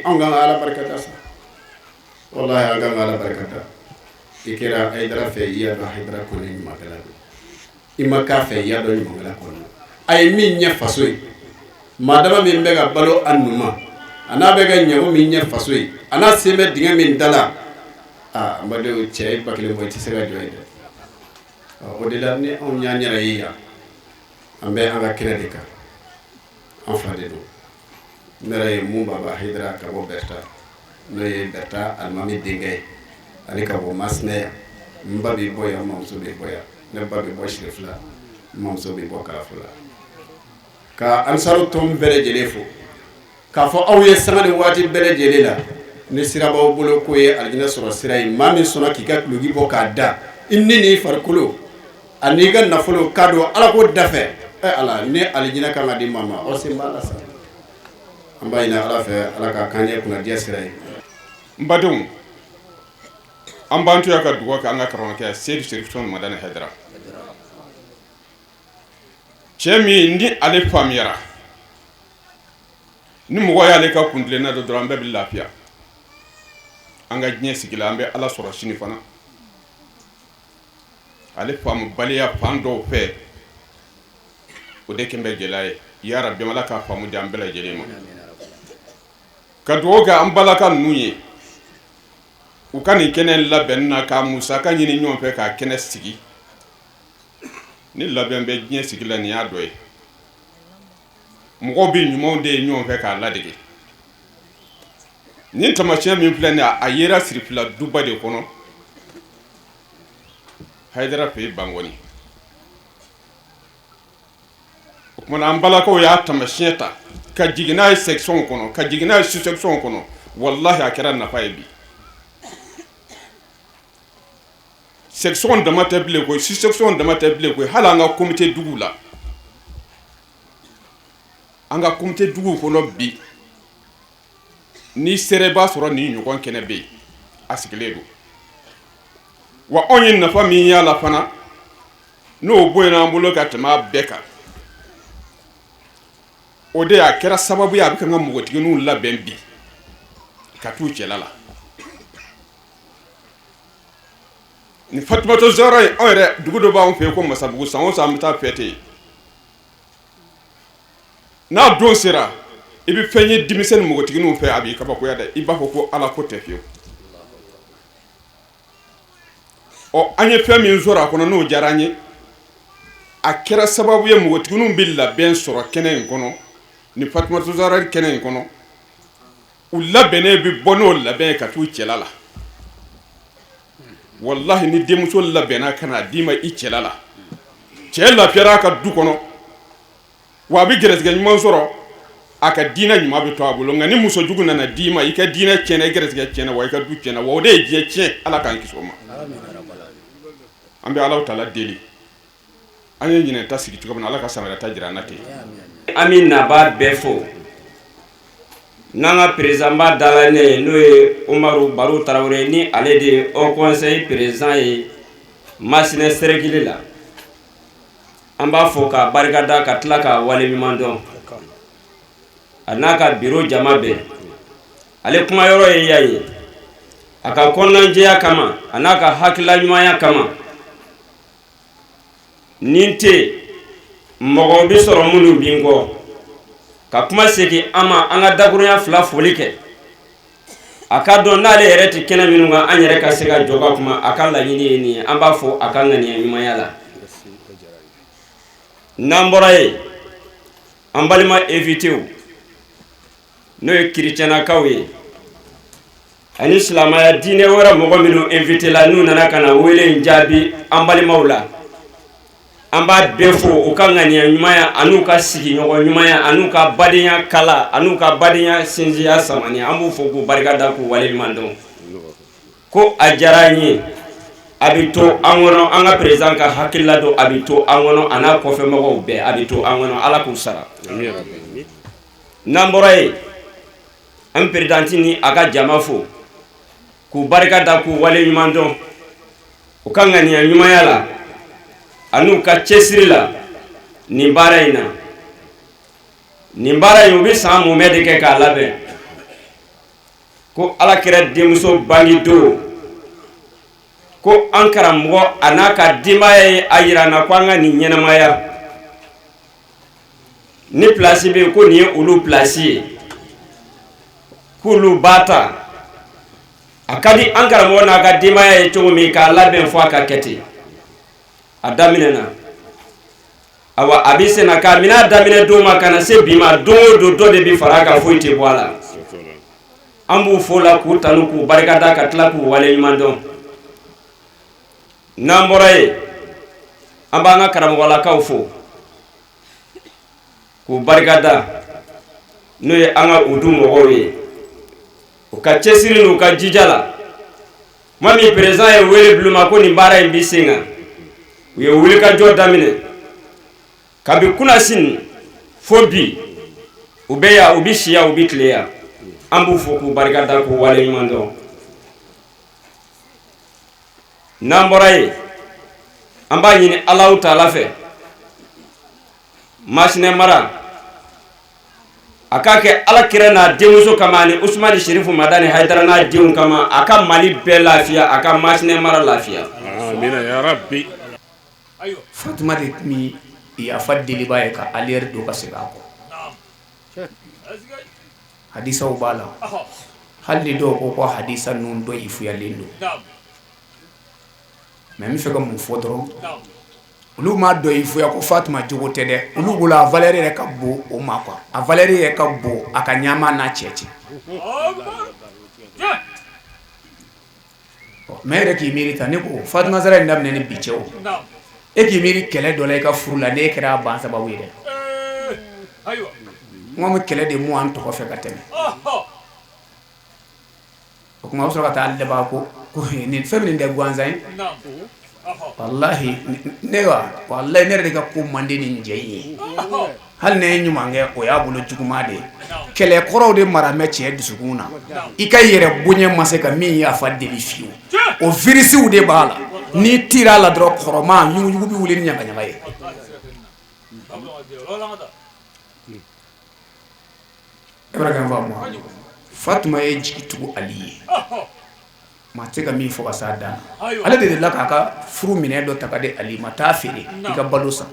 an kan ka ala barikada sa wallahi an kan ka ala barikada i kɛra Haidara fɛ i y'a dɔn Haidara kɔni ɲumankɛla don i ma k'a fɛ ya dɔ ɲɔgɔnna kɔnɔ a ye min ɲɛ faso ye maadama min bɛ ka balo a numa a n'a bɛ ka ɲɛgo min ɲɛ faso ye a n'a sen bɛ dingɛ min da la n badenw cɛ ba kelen bɔ i tɛ se ka jɔ ye dɛ o de la ni anw y'an yɛrɛ ye yan an bɛ an ka kɛnɛ de kan an fa de don ne yɛrɛ ye mun baba Hayidara ka bɔ Berta n'o ye Berta alimami denkɛ ye ale ka bɔ Masina yan n ba bɛ bɔ yan n mamuso bɛ bɔ yan ne ba bɛ bɔ Sirefila n mamuso bɛ bɔ Kalafula ka ansaru tɔn bɛɛ lajɛlen fo k'a fɔ aw ye sanga ni waati bɛɛ lajɛlen la ni sira b'aw bolo k'o ye alijinɛ sɔrɔ sira ye maa min sɔnna k'i ka duloki bɔ k'a da i ni n'i farikolo ani i ka nafolo k'a don ala ko dafɛ ala ni alijinɛ kan ka di maa ma aw sen b'a la sa an b'a ɲini ala fɛ ala ka kan ɲɛ kunnadiya sira ye n badenw an b'an to yan ka dugawu kɛ an ka karamɔgɔkɛ Seyidu Serifusɔn Madani Hayidara cɛ min ni ale faamuyara ni mɔgɔ y'ale ka kuntilenna dɔ dɔrɔn an bɛɛ bɛ lafiya an ka diɲɛ sigi la an bɛ ala sɔrɔ sini fana ale faamubaliya fan dɔw fɛ o de kɛn bɛ gɛlɛya ye ya Rabbi ala k'a faamu di an bɛɛ lajɛlen ma ka dugawu kɛ an balaka ninnu ye u ka nin kɛnɛ labɛn na ka musaka ɲini ɲɔgɔn fɛ k'a kɛnɛ sigi ni labɛn bɛ diɲɛ sigi la nin y'a dɔ ye mɔgɔw bɛ ɲumanw de ye ɲɔgɔn fɛ k'a ladege nin tamasiyɛn min filɛ nin a yera Sirifila duba de kɔnɔ Hayidara fɛ Bangɔni o kumana an balakaw y'a tamasiyɛn ta ka jigin n'a ye section kɔnɔ ka jigin n'a ye sous-section kɔnɔ wallahi a kɛra nafa ye bi section dama tɛ bilen koyi sous-section dama tɛ bilen koyi hali an ka comité dugu la an ka comité dugu kɔnɔ bi ni sere b'a sɔrɔ ni ɲɔgɔn kɛnɛ bɛ yen a sigilen don wa anw ye nafa min y'a la fana n'o bonyana an bolo ka tɛmɛ a bɛɛ kan o de a kɛra sababu ye a bɛ ka n ka npogotigininw labɛn bi ka t'u cɛla la ni Fatumata Zahra ye anw yɛrɛ dugu dɔ b'anw fɛ yen ko Masabugu san o san an bɛ taa fɛte yen n'a don sera i bɛ fɛn ye denmisɛnnin npogotigininw fɛ a b'i kabakoya dɛ i b'a fɔ ko ala ko tɛ fiyewu an ye fɛn min sɔrɔ a kɔnɔ n'o diyara an ye a kɛra sababu ye npogotigininw bɛ labɛn sɔrɔ kɛnɛ in kɔnɔ ni Fatumata Zahra kɛnɛ in kɔnɔ u labɛnnen bɛ bɔ n'o labɛn ye ka t'u cɛla la wallahi ni denmuso labɛnna ka na d'i ma i cɛla la cɛ lafiyara a ka du kɔnɔ wa a bɛ gɛrɛsɛgɛ ɲuman sɔrɔ a ka diinɛ ɲuman bɛ to a bolo nka ni muso jugu nana d'i ma i ka diinɛ tiɲɛna i gɛrɛsɛgɛ tiɲɛna wa i ka du tiɲɛna wa o de ye diɲɛ tiɲɛ ala k'an kisi o ma an bɛ Alahu Taala deli an ye ɲinɛ ta sigi cogo min na ala ka samara ta jira an na ten an bɛ naba bɛɛ fo n'an ka président ba dala ne ye n'o ye Umaru Baro Tarawele ni ale de ye Haut Conseil président ye Masina Serekili la an b'a fɔ ka barikada ka tila ka wale ɲuman dɔn a n'a ka bureau jama bɛɛ ale kuma yɔrɔ ye yan ye a ka kɔnɔnajɛya kama a n'a ka hakilila ɲumanya kama nin tɛ mɔgɔ bi sɔrɔ minnu bi n kɔ ka kuma segin an ma an ka dakurunya fila foli kɛ a ka dɔn n'ale yɛrɛ tɛ kɛnɛ minnu kan an yɛrɛ ka se ka jɔ ka kuma a ka laɲini ye nin ye an b'a fɔ a ka ŋaniya ɲumanya la n'an bɔra ye an balima invitew n'o ye kiricɛnakaw ye ani silamaya diinɛ wɛrɛ mɔgɔ minnu invité la n'u nana ka na wele in jaabi an balimaw la an b'a bɛɛ fo u ka ŋaniya ɲumanya an'u ka sigiɲɔgɔn ɲumanya an'u ka badenya kala an'u ka badenya sinjiya samaniya an b'u fo k'u barikada k'u waleɲuman dɔn ko a diyara an ye a bɛ to an kɔnɔ an ka président ka hakilila don a bɛ to an kɔnɔ a n'a kɔfɛmɔgɔw bɛɛ a bɛ to an kɔnɔ ala k'u sara n'an bɔra ye an présidenti ni a ka jama fo k'u barikada k'u waleɲuman dɔn u ka ŋaniya ɲumanya la an'u ka cɛsiri la nin baara in na nin baara in u bɛ san munmɛ de kɛ k'a labɛn ko alakira denmuso bangi don ko an karamɔgɔ a n'a ka denbaya ye a yira na ko an ka nin ɲɛnamaya ni place bɛ yen ko nin ye olu place ye k'olu b'a ta a ka di an karamɔgɔ n'a ka denbaya ye cogo min k'a labɛn fo a ka kɛ ten a daminɛna awa a bɛ senna k'a minɛ a daminɛ don ma ka na se bi ma don o don dɔ de bɛ fara a kan foyi tɛ bɔ a la an b'u fo la k'u tanu k'u barikada ka tila k'u waleɲuman dɔn n'an bɔra yen an b'an ka karamɔgɔlakaw fo k'u barikada n'o ye an ka udu mɔgɔw ye u ka cɛsiri n'u ka jija la tuma min président ye wele bilu ma ko nin baara in bi sen kan u ye wulikajɔ daminɛ kabi kuna sini fo bi u bɛ yan u bi si yan u bi tile yan an b'u fo k'u barikada k'u waleɲuman dɔn n'an bɔra yen an b'a ɲini Alahu Taala fɛ Masina mara a k'a kɛ Alakira n'a denmuso kama ani Usmani Sherifu Madani Hayidara n'a denw kama a ka Mali bɛɛ lafiya a ka Masina mara lafiya amina ya rabbi Fatima de tun bɛ yafa deliba ye ka aliyɛri don ka segin a kɔ hadisaw b'a la hali ni dɔw ko ko hadisa ninnu dɔ ifuyalen don mais n bɛ fɛ ka mun fɔ dɔrɔn olu m'a dɔ ifuya ko Fatima jogo tɛ dɛ olu bolo a valeur yɛrɛ ka bon o ma quoi a valeur yɛrɛ ka bon a ka ɲama n'a cɛ cɛ mais yɛrɛ k'i miiri ta ne ko Fatima Zara in daminɛ ni bi cɛ o e k'i miiri kɛlɛ dɔ la i ka furu la ne kɛra a ban sababu ye dɛ n ko an bɛ kɛlɛ de mun an tɔgɔ fɛ ka tɛmɛ o kuma a bɛ sɔrɔ ka taa laban ko nin fɛn min tɛ gansan ye wallahi ne wallahi ne yɛrɛ de ka ko man di nin cɛ in ye hali ne ye ɲuman kɛ o y'a bolo juguman de ye kɛlɛ kɔrɔw de mara mɛ cɛ dusukun na i ka yɛrɛ bonya ma se ka min yafa deli fiyewu o virisiw de b'a la n'i tira a la dɔrɔn kɔrɔma yugujugu bɛ wuli ni ɲagaɲaga ye e bɛna kɛ n faamu wa Fatima ye jigi tugu Ali ye maa tɛ ka min fɔ ka s'a dan na ale de delila k'a ka furu minɛ dɔ ta ka di Ali ma taa feere i ka balo san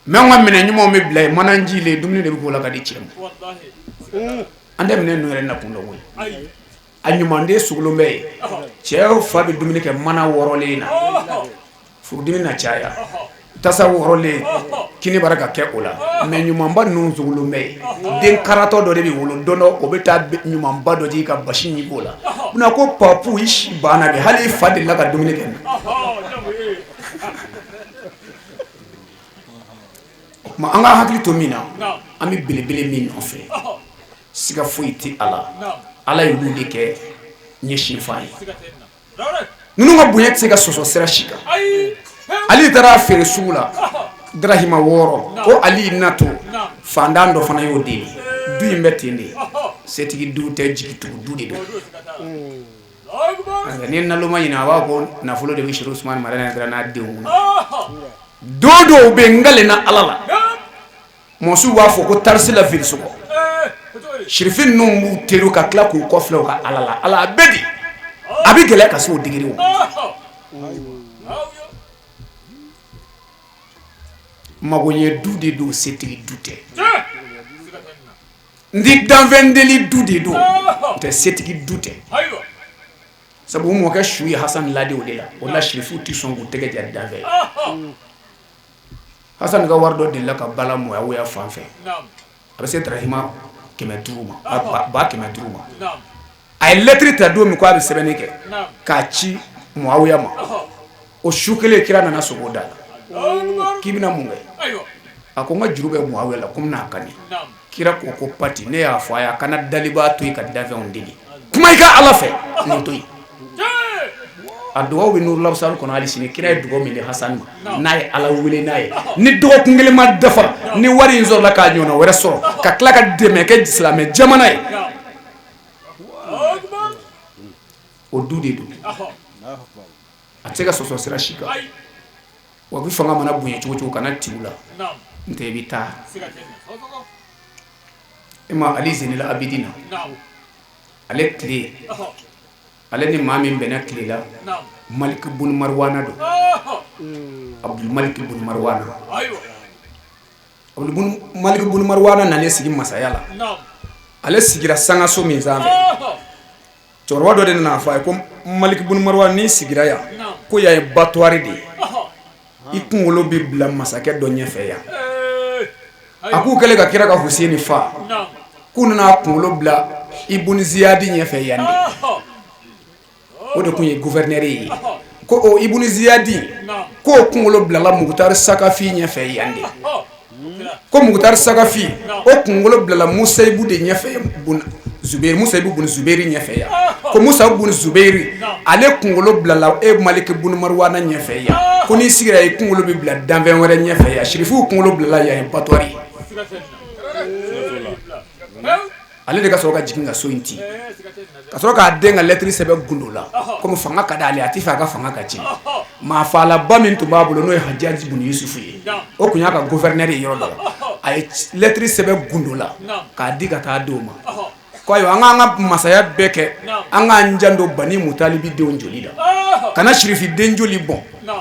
mais an ka minɛ ɲumanw bɛ bila yen mananji le dumuni de bɛ k'o la ka di cɛ ma an tɛ minɛ ninnu yɛrɛ nakun dɔn koyi a ɲumanden sugulon bɛ yen cɛ fa bɛ dumuni kɛ mana wɔɔrɔlen na furudimi na caya tasa wɔɔrɔlen kini bara ka kɛ o la mais ɲumanba ninnu sugulon bɛ yen den karatɔ dɔ de bɛ wolo don dɔ o bɛ taa ɲumanba dɔ di ka basi ɲimi o la na ko papu i si banna de hali i fa delila ka dumuni kɛ ma an ka hakili to min na an bɛ belebele min nɔfɛ siga foyi tɛ a la Ala ye olu de kɛ ɲɛsin fa ye ninnu ka bonya tɛ se ka sɔsɔ sira si kan Ali taara feere sugu la darahima 6 ko Ali nato fandan dɔ fana y'o deli du in bɛ ten de setigi du tɛ jigi tugu du de don ni naloma ɲina a b'a ko nafolo de bɛ Sɛrifu Usumani Madani Hayidara n'a denw na don dɔw bɛ yen n galena Ala la mɔsiw b'a fɔ ko tarisi la fili sɔgɔ Sherifin ninnu b'u teriw ka tila k'u kɔfilɛ u ka Ala la Ala a bɛɛ de a bɛ gɛlɛya ka se o digiri o magoɲɛ du de don setigi du tɛ n di danfɛn deli du de don n tɛ setigi du tɛ sabu u mɔkɛ su ye Hasan ladi o de la o la Sherifu tɛ sɔn k'u tɛgɛ jari danfɛn ye Hasan ka wari dɔ delila ka bala Muawiya fan fɛ a bɛ se darahima 500 ma ba 500 ma a ye lettre ta don min ko a bɛ sɛbɛnni kɛ k'a ci Muawiya ma o su kelen kira nana sogo da la k'i bɛna mun kɛ a ko n ka juru bɛ Muawiya la ko n bɛna kani kira ko ko pati ne y'a fɔ a ye a kana dalibaa to yen ka danfɛnw deli kuma i ka Ala fɛ nin to yen a dugawu bɛ Nuru Labusari kɔnɔ hali sini kira ye dugawu min di Hasan ma n'a ye Ala wele n'a ye ni dɔgɔkun kelen ma dafa ni wari in sɔrɔla k'a ɲɔgɔnna wɛrɛ sɔrɔ ka tila ka dɛmɛ kɛ silamɛ jamana ye o du de don a tɛ se ka sɔsɔ sira si kan wa bi fanga mana bonya cogo cogo kana tiw la n tɛ i bɛ taa e ma Ali Zenel Abidina ale tile ale ni maa min bɛnna tile la Malik bun Marwana do Abdul Malik bun Marwana Abdul Malik bun Marwana nalen sigi masaya la ale sigira sangaso min sanfɛ cɛkɔrɔba dɔ de nana fɔ a ye ko Malik bun Marwana ni sigira yan ko yan ye batwari de ye i kunkolo bi bila masakɛ dɔ ɲɛfɛ yan a k'u kɛlen ka kira ka Huseni fa k'u nana kunkolo bila Ibn Ziyadi ɲɛfɛ yan de o de kun ye gouverneur ye ko o Ibn Ziyadi ko kunkolo bilala Mukhtar Sakafi ɲɛfɛ yan de ko Mukhtar Sakafi o kunkolo bilala Musaibu de ɲɛfɛ bun Zubair Musaibu bun Zubairi ɲɛfɛ yan ko Musaibu bun Zubairi ale kunkolo bilala Malik bun Marwana ɲɛfɛ yan ko ni sigira ye kunkolo bi bila danfɛn wɛrɛ ɲɛfɛ yan Sherifu kunkolo bilala yan batwari ale de ka sɔrɔ ka jigin ka so in ti ka sɔrɔ k'a den ka lettre sɛbɛn gundo la comme fanga ka d'ale a tɛ fɛ a ka fanga ka tiɲɛ maa faalaba min tun b'a bolo n'o ye Hajjaji bun Yusufu ye o kun y'a ka gouverneur ye yɔrɔ dɔ la a ye lettre sɛbɛn gundo la k'a di ka taa di o ma ko ayiwa an k'an ka masaya bɛɛ kɛ an k'an janto Bani Mutalibi denw joli la kana Sherifi den joli bɔn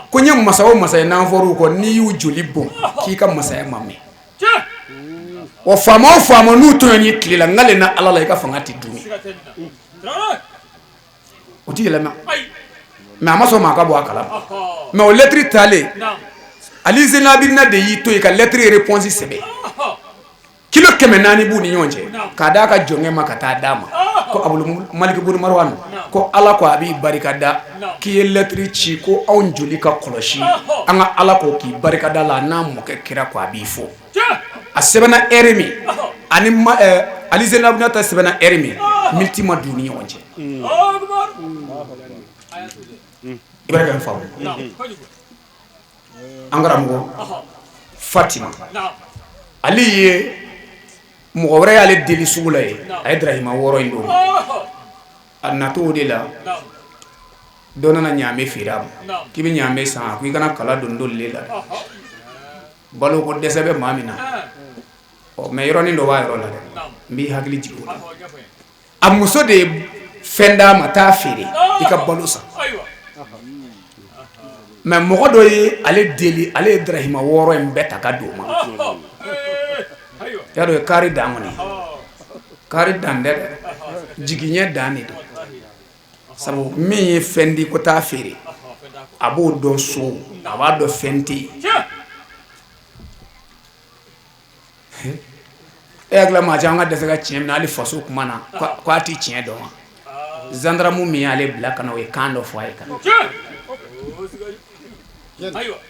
ko n ye masa o masa ye n'an fɔr'u kɔ n'i y'u joli bɔn k'i ka masaya ma mɛn wa faama o faama n'u tɔɲɔ ni tile la ngale na Ala la i ka fanga tɛ dumi o tɛ yɛlɛma mais a ma sɔn maa ka bɔ a kalama mais o lettre talen Ali Zenabirina de y'i to yen ka lettre réponse sɛbɛn kilo 400 b'u ni ɲɔgɔn cɛ k'a d'a ka jɔnkɛ ma ka taa d'a ma ko Abdul Malik bun Marwan ko Ala ko a b'i barikada k'i ye lettre ci ko anw joli ka kɔlɔsi an ka Ala ko k'i barikada la n'a mɔkɛ kira ko a b'i fo a sɛbɛnna heure min ani Ali Zenabirina ta sɛbɛnna heure min miniti ma d'u ni ɲɔgɔn cɛ i bɛ ka faamu an karamɔgɔ Fatima ale ye mɔgɔ wɛrɛ y'ale deli sugu la ye a ye Darahima 6 in don a natɔ o de la dɔ nana ɲaamɛ feere a ma k'i bɛ ɲaamɛ san a ko i kana kala don le la balo ko dɛsɛ bɛ maa min na mais yɔrɔnin dɔ b'a yɔrɔ la dɛ n b'i hakili jigin o la a muso de ye fɛn d'a ma taa feere i ka balo san mais mɔgɔ dɔ ye ale deli ale ye Darahima 6 in bɛɛ ta ka d'o ma y'a dɔn ye kaari dan kɔni kaari dan dɛ jigiɲɛ dan de don sabu min ye fɛn di ko taa feere a b'o dɔn so a b'a dɔn fɛn tɛ yen e hakili maa caman ka dɛsɛ ka tiɲɛ minɛ hali faso kuma na ko a tɛ tiɲɛ dɔn wa gendarme min y'ale bila ka na o ye kan dɔ fɔ a ye kan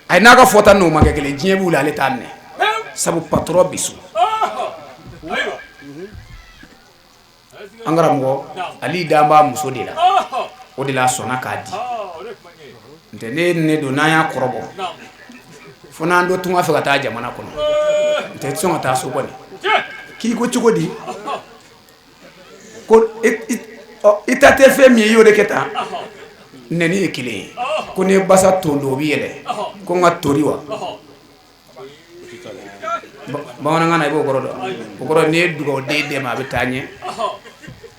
a ye n'a ka fɔta n'o ma kɛ kelen diɲɛ b'u la ale t'a minɛ sabu patron bi so an karamɔgɔ Ali dan b'a muso de la o de la sɔnna k'a di n'tɛ ne don n'an y'a kɔrɔbɔ fo n'an do tunga fɛ ka taa jamana kɔnɔ n'tɛ sɔn ka taa so kɔni k'i ko cogo di ko i ta tɛ fɛn min ye i y'o de kɛ tan nɛni ye kelen ye ko ni basa tondo o bɛ yɛlɛ ko n ka tori wa bamanankan na i b'o kɔrɔ dɔn o kɔrɔ n'i ye dugawu den dɛmɛ a bɛ taa ɲɛ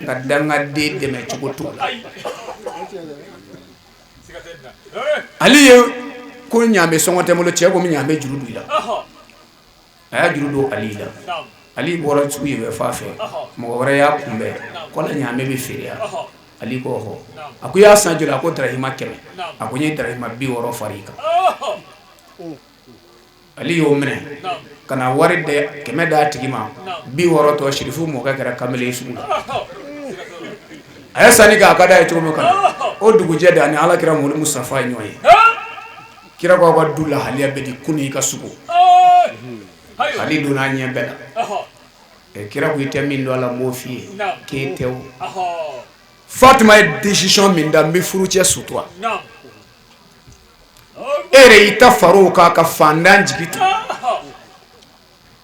nka dangaden dɛmɛ cogo t'o la ale ye ko ɲaamɛ sɔngɔ tɛ n bolo cɛ ko min ɲaamɛ juru don i la a y'a juru don Ali la Ali bɔra sugu ye bɛ fa fɛ mɔgɔ wɛrɛ y'a kunbɛn ko la ɲaamɛ bɛ feere yan Ali ko hɔ a ko i y'a san joli a ko Darahima 100 a ko n ye Darahima 60 far'i kan Ali y'o minɛ ka na wari dɛ 100 d'a tigi ma 60 tɔ Sherifu mɔkɛ kɛra kamalen sugu la a ye sanni kɛ a ka d'a ye cogo min kana o dugujɛ de ani Alakira Muhamadu Mustafa ye ɲɔgɔn ye kira ko aw ka du lahaliya bɛ di kunu i ka sugu Ali donna a ɲɛ bɛɛ la kira ko i tɛ min dɔn a la n b'o f'i ye k'e tɛ o Fatima ye décision min da n bɛ furucɛ sutura e yɛrɛ y'i ta far'o kan ka fandan jigi tu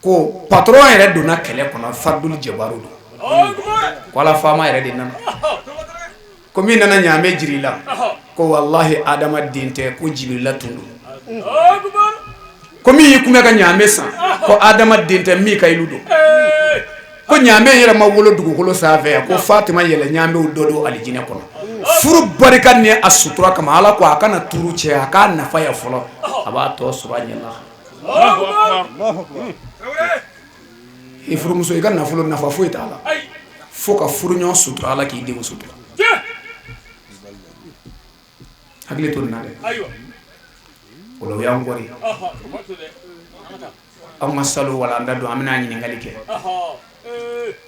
ko patron yɛrɛ donna kɛlɛ kɔnɔ Fadul Jabaru don ko Ala faama yɛrɛ de nana ko min nana ɲaamɛ jiri la ko wallahi Adama den tɛ ko Jibirila tun don ko min y'i kunbɛ ka ɲaamɛ san ko Adama den tɛ Mikayilu don ko ɲaamɛ yɛrɛ ma wolo dugukolo sanfɛ ko Fatima yɛlɛ ɲaamɛw dɔ don alijinɛ kɔnɔ furu barika ni a sutura kama ala ko a kana turu cɛ a k'a nafa ya fɔlɔ a b'a tɔ sɔrɔ a ɲɛ la i furumuso i ka nafolo nafa foyi t'a la fo ka furu ɲɔgɔn sutura ala k'i denw sutura hakili to nin na dɛ o la o y'an kɔri an ka salo wala an da don an bɛna ɲininkali kɛ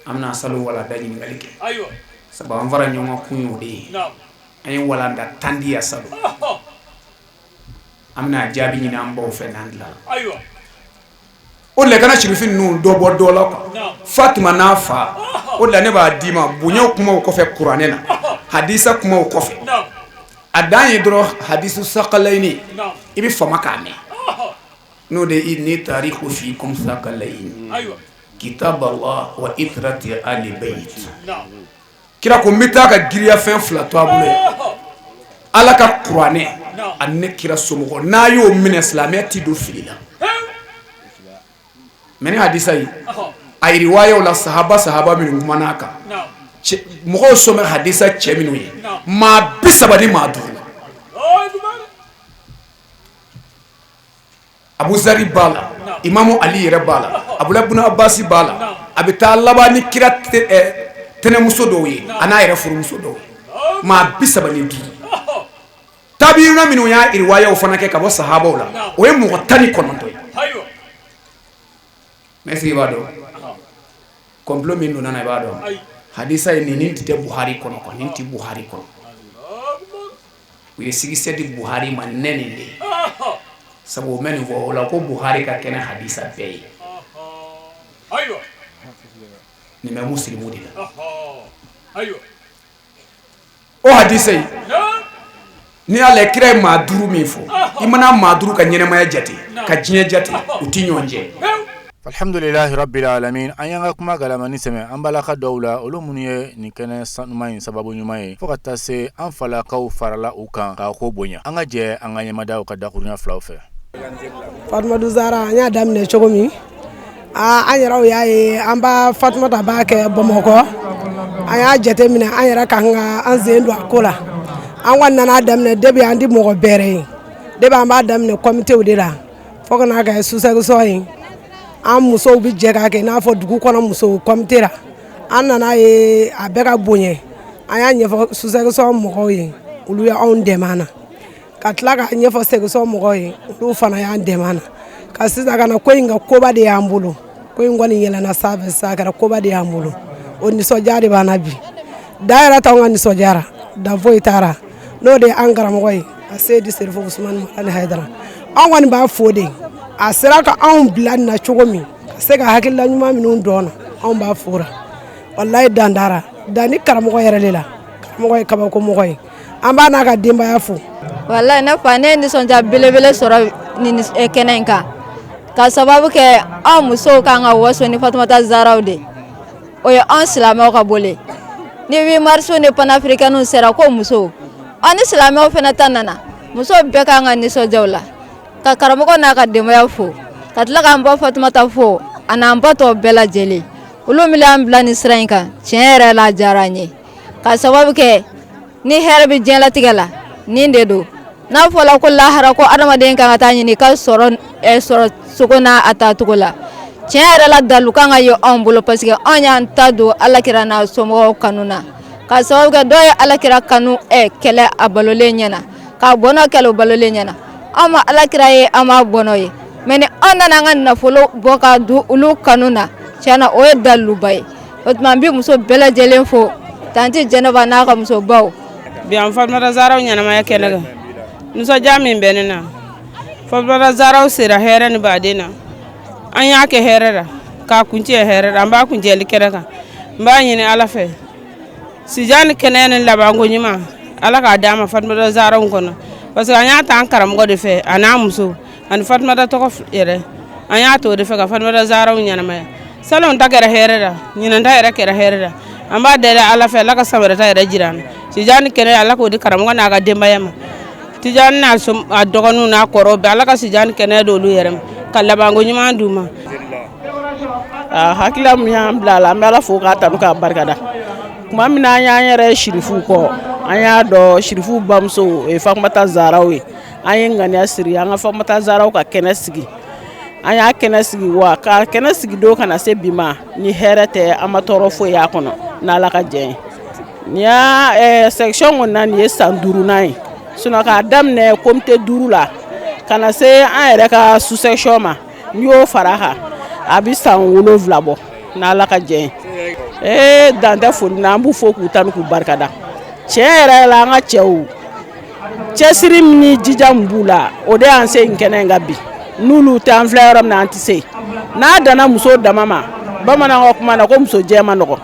an bɛna salo wala da ɲininkali kɛ sabu an fara ɲɔgɔn kun y'o de ye an ye walanda 10 di ya salo an bɛna jaabi ɲini an baw fɛ n'an dilan o le kana shirifin ninnu dɔ bɔ dɔ la quoi Fatima n'a fa o la ne b'a d'i ma bonya kumaw kɔfɛ kuranɛ na hadisa kumaw kɔfɛ a dan ye dɔrɔn hadisu saqalaini i bɛ fama k'a mɛn n'o de inni tariku fiikum saqalaini kitab Allah wa itrati ali bayt kira ko n bɛ taa ka giriya fɛn 2 to a bolo ye ala ka kuranɛ ani ne kira somɔgɔ n'a y'o minɛ silamɛya ti don fili la meni hadisa yi a riwaya la sahaba minnu kumana kan mɔgɔw sɔmɛ hadisa cɛ minnu ye maa 30 ni maa 5 Abu Zari b'a la Imamu Ali yɛrɛ b'a la Abdulahi ibn Abbas b'a la a bɛ taa laban ni kira tɛnɛmuso dɔw ye a n'a yɛrɛ furumuso dɔw ye maa 35 tabiina minnu y'a riwayaw fana kɛ ka bɔ sahabaw la o ye mɔgɔ 19 ye merci i b'a dɔn complot min donna na i b'a dɔn hadisa ye nin tɛ Buhari kɔnɔ quoi nin tɛ Buhari kɔnɔ u ye sigisɛ di Buhari ma nɛni de sabu o mɛ nin fɔ o la ko Buhari ka kɛnɛ hadisa bɛɛ ye nin bɛ musilimu de la o hadisa yi ni ala kira ye maa 5 min fɔ i mana maa 5 ka ɲɛnɛmaya jate ka diɲɛ jate u ti ɲɔgɔn cɛ alhamdulillahi rabbil alamin an y'an ka kuma galamani sɛmɛ an balaka dɔw la olu minnu ye nin kɛnɛ sanuman in sababu ɲuman ye fo ka taa se an falakaw farala u kan k'a ko bonya an ka jɛ an ka ɲɛmadaw ka dakurunya filaw fɛ Fatumata Zara an y'a daminɛ cogo min an yɛrɛw y'a ye an b'a Fatumata b'a kɛ Bamakɔ an y'a jate minɛ an yɛrɛ kan ka an sen don a ko la an kɔni nana daminɛ depuis an di mɔgɔ bɛrɛ ye depuis an b'a daminɛ comité de la fo ka n'a kɛ sous-section ye an musow bi jɛ k'a kɛ n'a fɔ dugu kɔnɔ musow comité la an nana ye a bɛɛ ka bonya an y'a ɲɛfɔ sous-section mɔgɔw ye olu ye anw dɛmɛ an na ka tila k'a ɲɛfɔ section mɔgɔw ye olu fana y'an dɛmɛ an na ka sisan ka na ko in ka koba de y'an bolo ko in kɔni yɛlɛnna sanfɛ sisan a kɛra koba de y'an bolo o nisɔndiya de b'an na bi da yɛrɛ t'anw ka nisɔndiyara da foyi taara n'o de ye an karamɔgɔ ye a Seydi Serifo Usumani Malani Hayidara anw kɔni b'a fo de a sera ka anw bila nin na cogo min ka se ka hakilila ɲuman minnu dɔn na anw b'a fora wallahi dandara dani karamɔgɔ yɛrɛ de la karamɔgɔ ye kabako mɔgɔ ye an b'a n'a ka denbaya fo wallahi ne fa ne nisɔndiya belebele sɔrɔ nin kɛnɛ in kan ka sababu kɛ anw musow kan ka waso ni Fatumata Zaraw de o ye anw silamɛw ka bole ni 8 mars ni panafricains sera ko musow an ni silamɛw fana ta nana musow bɛɛ kan ka nisɔndiya o la ka karamɔgɔ n'a ka denbaya fo ka tila k'an bɔ Fatumata fo a n'an ba tɔw bɛɛ lajɛlen olu min y'an bila nin sira in kan tiɲɛ yɛrɛ la diyara an ye ka sababu kɛ ni hɛrɛ bɛ diɲɛlatigɛ la nin de don n'a fɔla ko lahara ko adamaden kan ka taa ɲini ka sɔrɔ sogo n'a a taacogo la tiɲɛ yɛrɛ la dalu kan ka ye anw bolo parce que anw y'an ta don alakira n'a somɔgɔw kanu na ka sababu kɛ dɔw ye alakira kanu kɛlɛ a balolen ɲɛna k'a bɔnɔ kɛlɛ o balolen ɲɛna anw ma alakira ye an ma bɔnɔ ye mais ni anw nana an ka nafolo bɔ ka don olu kanu na tiɲɛna o ye daluba ye o tuma an bɛ muso bɛɛ lajɛlen fo tanti Jɛnɛba n'a ka musobaw bi an Fatumata Zaraw ɲɛnamaya kɛnɛ kan nisɔndiya min bɛ ne na Fatumata Zaraw sera hɛrɛ ni baden na an y'a kɛ hɛrɛ la k'a kuncɛ hɛrɛ la an b'a kuncɛli kɛnɛ kan n b'a ɲini Ala fɛ sijan ni kɛnɛya ni labanko ɲuman Ala k'a d'an ma Fatumata Zaraw kɔnɔ parce que an y'a ta an karamɔgɔ de fɛ a n'a muso ani Fatumata tɔgɔ yɛrɛ an y'a to de fɛ ka Fatumata Zaraw ɲɛnamaya salon ta kɛra hɛrɛ la ɲinan ta yɛrɛ kɛra hɛrɛ la an b'a deli Ala fɛ Ala ka san wɛrɛ ta yɛrɛ jira an na sijan ni kɛnɛya Ala k'o di karamɔgɔ n'a ka denbaya ma Tijani n'a dɔgɔninw n'a kɔrɔw bɛɛ Ala ka sijan ni kɛnɛya d'olu yɛrɛ ma ka labanko ɲuman d'u ma hakilila min y'an bila a la an bɛ Ala fo k'a tanu k'a barikada tuma min na an y'an yɛrɛ sirifuw kɔ an y'a dɔn Sherifu bamuso Fatumata Zaraw ye an ye ŋaniya siri an ka Fatumata Zaraw ka kɛnɛ sigi an y'a kɛnɛ sigi wa ka kɛnɛ sigi don kana se bi ma ni hɛrɛ tɛ an ma tɔɔrɔ foyi y'a kɔnɔ n'Ala ka jɛn ye ni y'a section kɔnɔna nin ye san 5nan ye sinon k'a daminɛ comité 5 la kana se an yɛrɛ ka sous section ma n'i y'o fara a kan a bɛ san 7 bɔ n'Ala ka jɛn ye dan tɛ foli na an b'u fo k'u tanu k'u barikada tiɲɛ yɛrɛ la an ka cɛw cɛsiri min ni jija min b'u la o de y'an se nin kɛnɛ in kan bi n'olu tɛ an filɛ yɔrɔ min na an tɛ se n'a danna muso dama ma bamananw ka kuma na ko muso jɛ ma nɔgɔ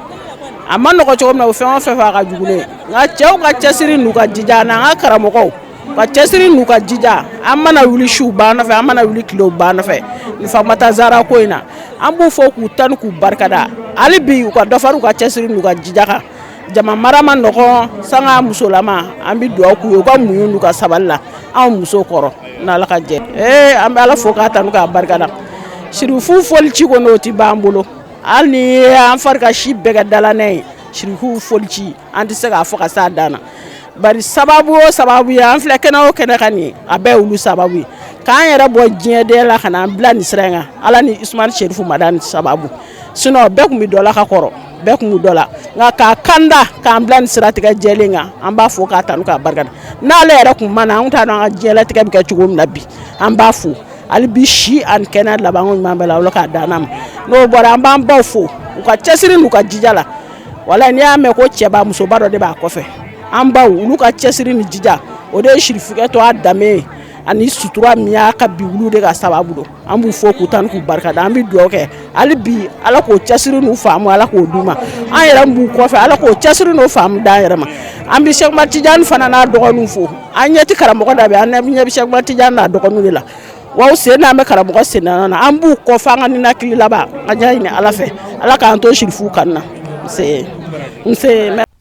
a ma nɔgɔ cogo min na o fɛn o fɛn fɛ a ka jugu ne nka cɛw ka cɛsiri n'u ka jija n'an ka karamɔgɔw ka cɛsiri n'u ka jija an mana wuli siw b'an nɔfɛ an mana wuli tilew b'an nɔfɛ ni Fatumata Zaraw ko in na an b'u fo k'u tanu k'u barikada hali bi u ka dɔ fara u ka cɛsiri n'u ka jija kan jama mara ma nɔgɔn sanga musolama an bɛ dugawu k'u ye u ka muɲu n'u ka sabali la anw muso kɔrɔ n'Ala ka jɛ an bɛ Ala fo k'a tanu k'a barikada Sherifu folici kɔni o tɛ b'an bolo hali ni an fari ka si bɛɛ kɛ dalanɛ ye Sherifu folici an tɛ se k'a fɔ ka s'a dan na bari sababu o sababu ye an filɛ kɛnɛ o kɛnɛ kan nin a bɛɛ olu sababu ye k'an yɛrɛ bɔ diɲɛ den la ka n'an bila nin sira in kan Ala ni Usmani Sherifu Madani sababu sinon bɛɛ tun bɛ dɔ la ka kɔrɔ bɛɛ tun bɛ dɔ la nka k'a kanda k'an bila nin siratigɛ jɛlen kan an b'a fo k'a tanu k'a barikada n'ale yɛrɛ tun ma na an t'a dɔn an ka diɲɛlatigɛ bɛ kɛ cogo min na bi an b'a fo hali bi si ani kɛnɛ laban ko ɲuman bɛɛ la Ala k'a d'an ma n'o bɔra an b'an baw fo u ka cɛsiri n'u ka jija la walayi n'i y'a mɛn ko cɛba musoba dɔ de b'a kɔfɛ an baw olu ka cɛsiri ni jija o de ye Sherifikɛ tɔ a danbe ye ani sutura min y'a ka bi wulu de ka sababu don an b'u fo k'u tanu k'u barikada an bɛ dugawu kɛ hali bi Ala k'o cɛsiri n'u faamu Ala k'o d'u ma an yɛrɛ b'u kɔfɛ Ala k'o cɛsiri n'u faamu d'an yɛrɛ ma an bɛ Cheikh Umar Tijani fana n'a dɔgɔninw fo an ɲɛ tɛ karamɔgɔ da bɛ an ɲɛ bɛ Cheikh Umar Tijani n'a dɔgɔninw de la wa sen n'an bɛ karamɔgɔ sen na an b'u kɔfɛ an ka ninakili laban an y'a ɲini Ala fɛ Ala k'an to Sherifu kan na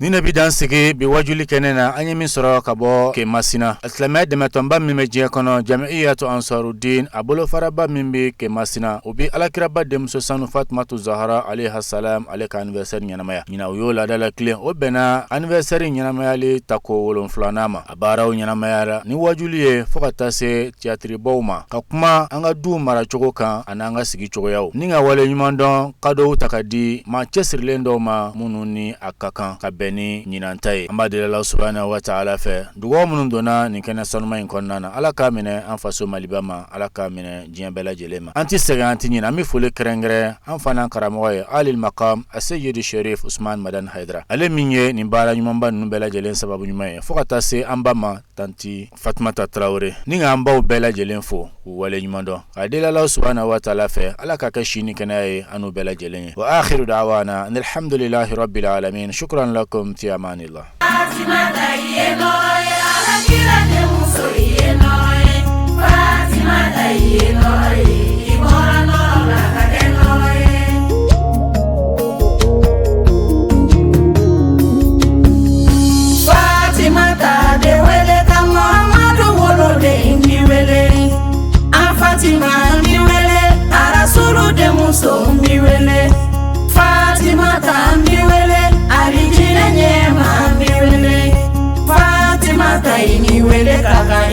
ni ne bi dan sigi bi wajuli kɛnɛ na an ye min sɔrɔ ka bɔ ke Masina silamɛ dɛmɛtɔnba min bɛ diɲɛ kɔnɔ Jamiyatu Ansarudin a bolofaraba min bɛ ke Masina o bi alakiraba denmuso sanu Fatumata Zahra alayha salam ale ka anniversaire ɲɛnamaya ɲina u y'o ladala tilen o bɛnna anniversaire ɲɛnamayali tako 7nan ma a baaraw ɲɛnamayara ni wajuli ye fo ka taa se théâtre-baw ma ka kuma an ka du maracogo kan ani an ka sigi cogoyaw ni ka wale ɲuman dɔn cadeau ta ka di maa cɛsirilen dɔw ma minnu ni a ka kan ka bɛn ni ɲinanta ye an b'a deli Ala subhanahu wa ta'ala fɛ dugawu minnu donna nin kɛnɛ sanuma in kɔnɔna na Ala k'a minɛ an faso Maliba ma Ala k'a minɛ diɲɛ bɛɛ lajɛlen ma an tɛ sɛgɛn an tɛ ɲinɛ an bɛ foli kɛrɛnkɛrɛn an fana karamɔgɔ ye Alil Maqam Aseyidi Sherif Usman Madani Haidara ale min ye nin baara ɲumanba ninnu bɛɛ lajɛlen sababu ɲuman ye fo ka taa se an ba ma tanti Fatumata Traore ni ka an baw bɛɛ lajɛlen fo k'u wale ɲuman dɔn k'a deli Ala subhanahu wa ta'ala fɛ Ala k'a kɛ si ni kɛnɛya ye an n'u bɛɛ lajɛlen ye wa akhiru da'wana alhamdulillahi rabbil alamin shukran lakum في أمان الله. Fatima ta ini wele kaka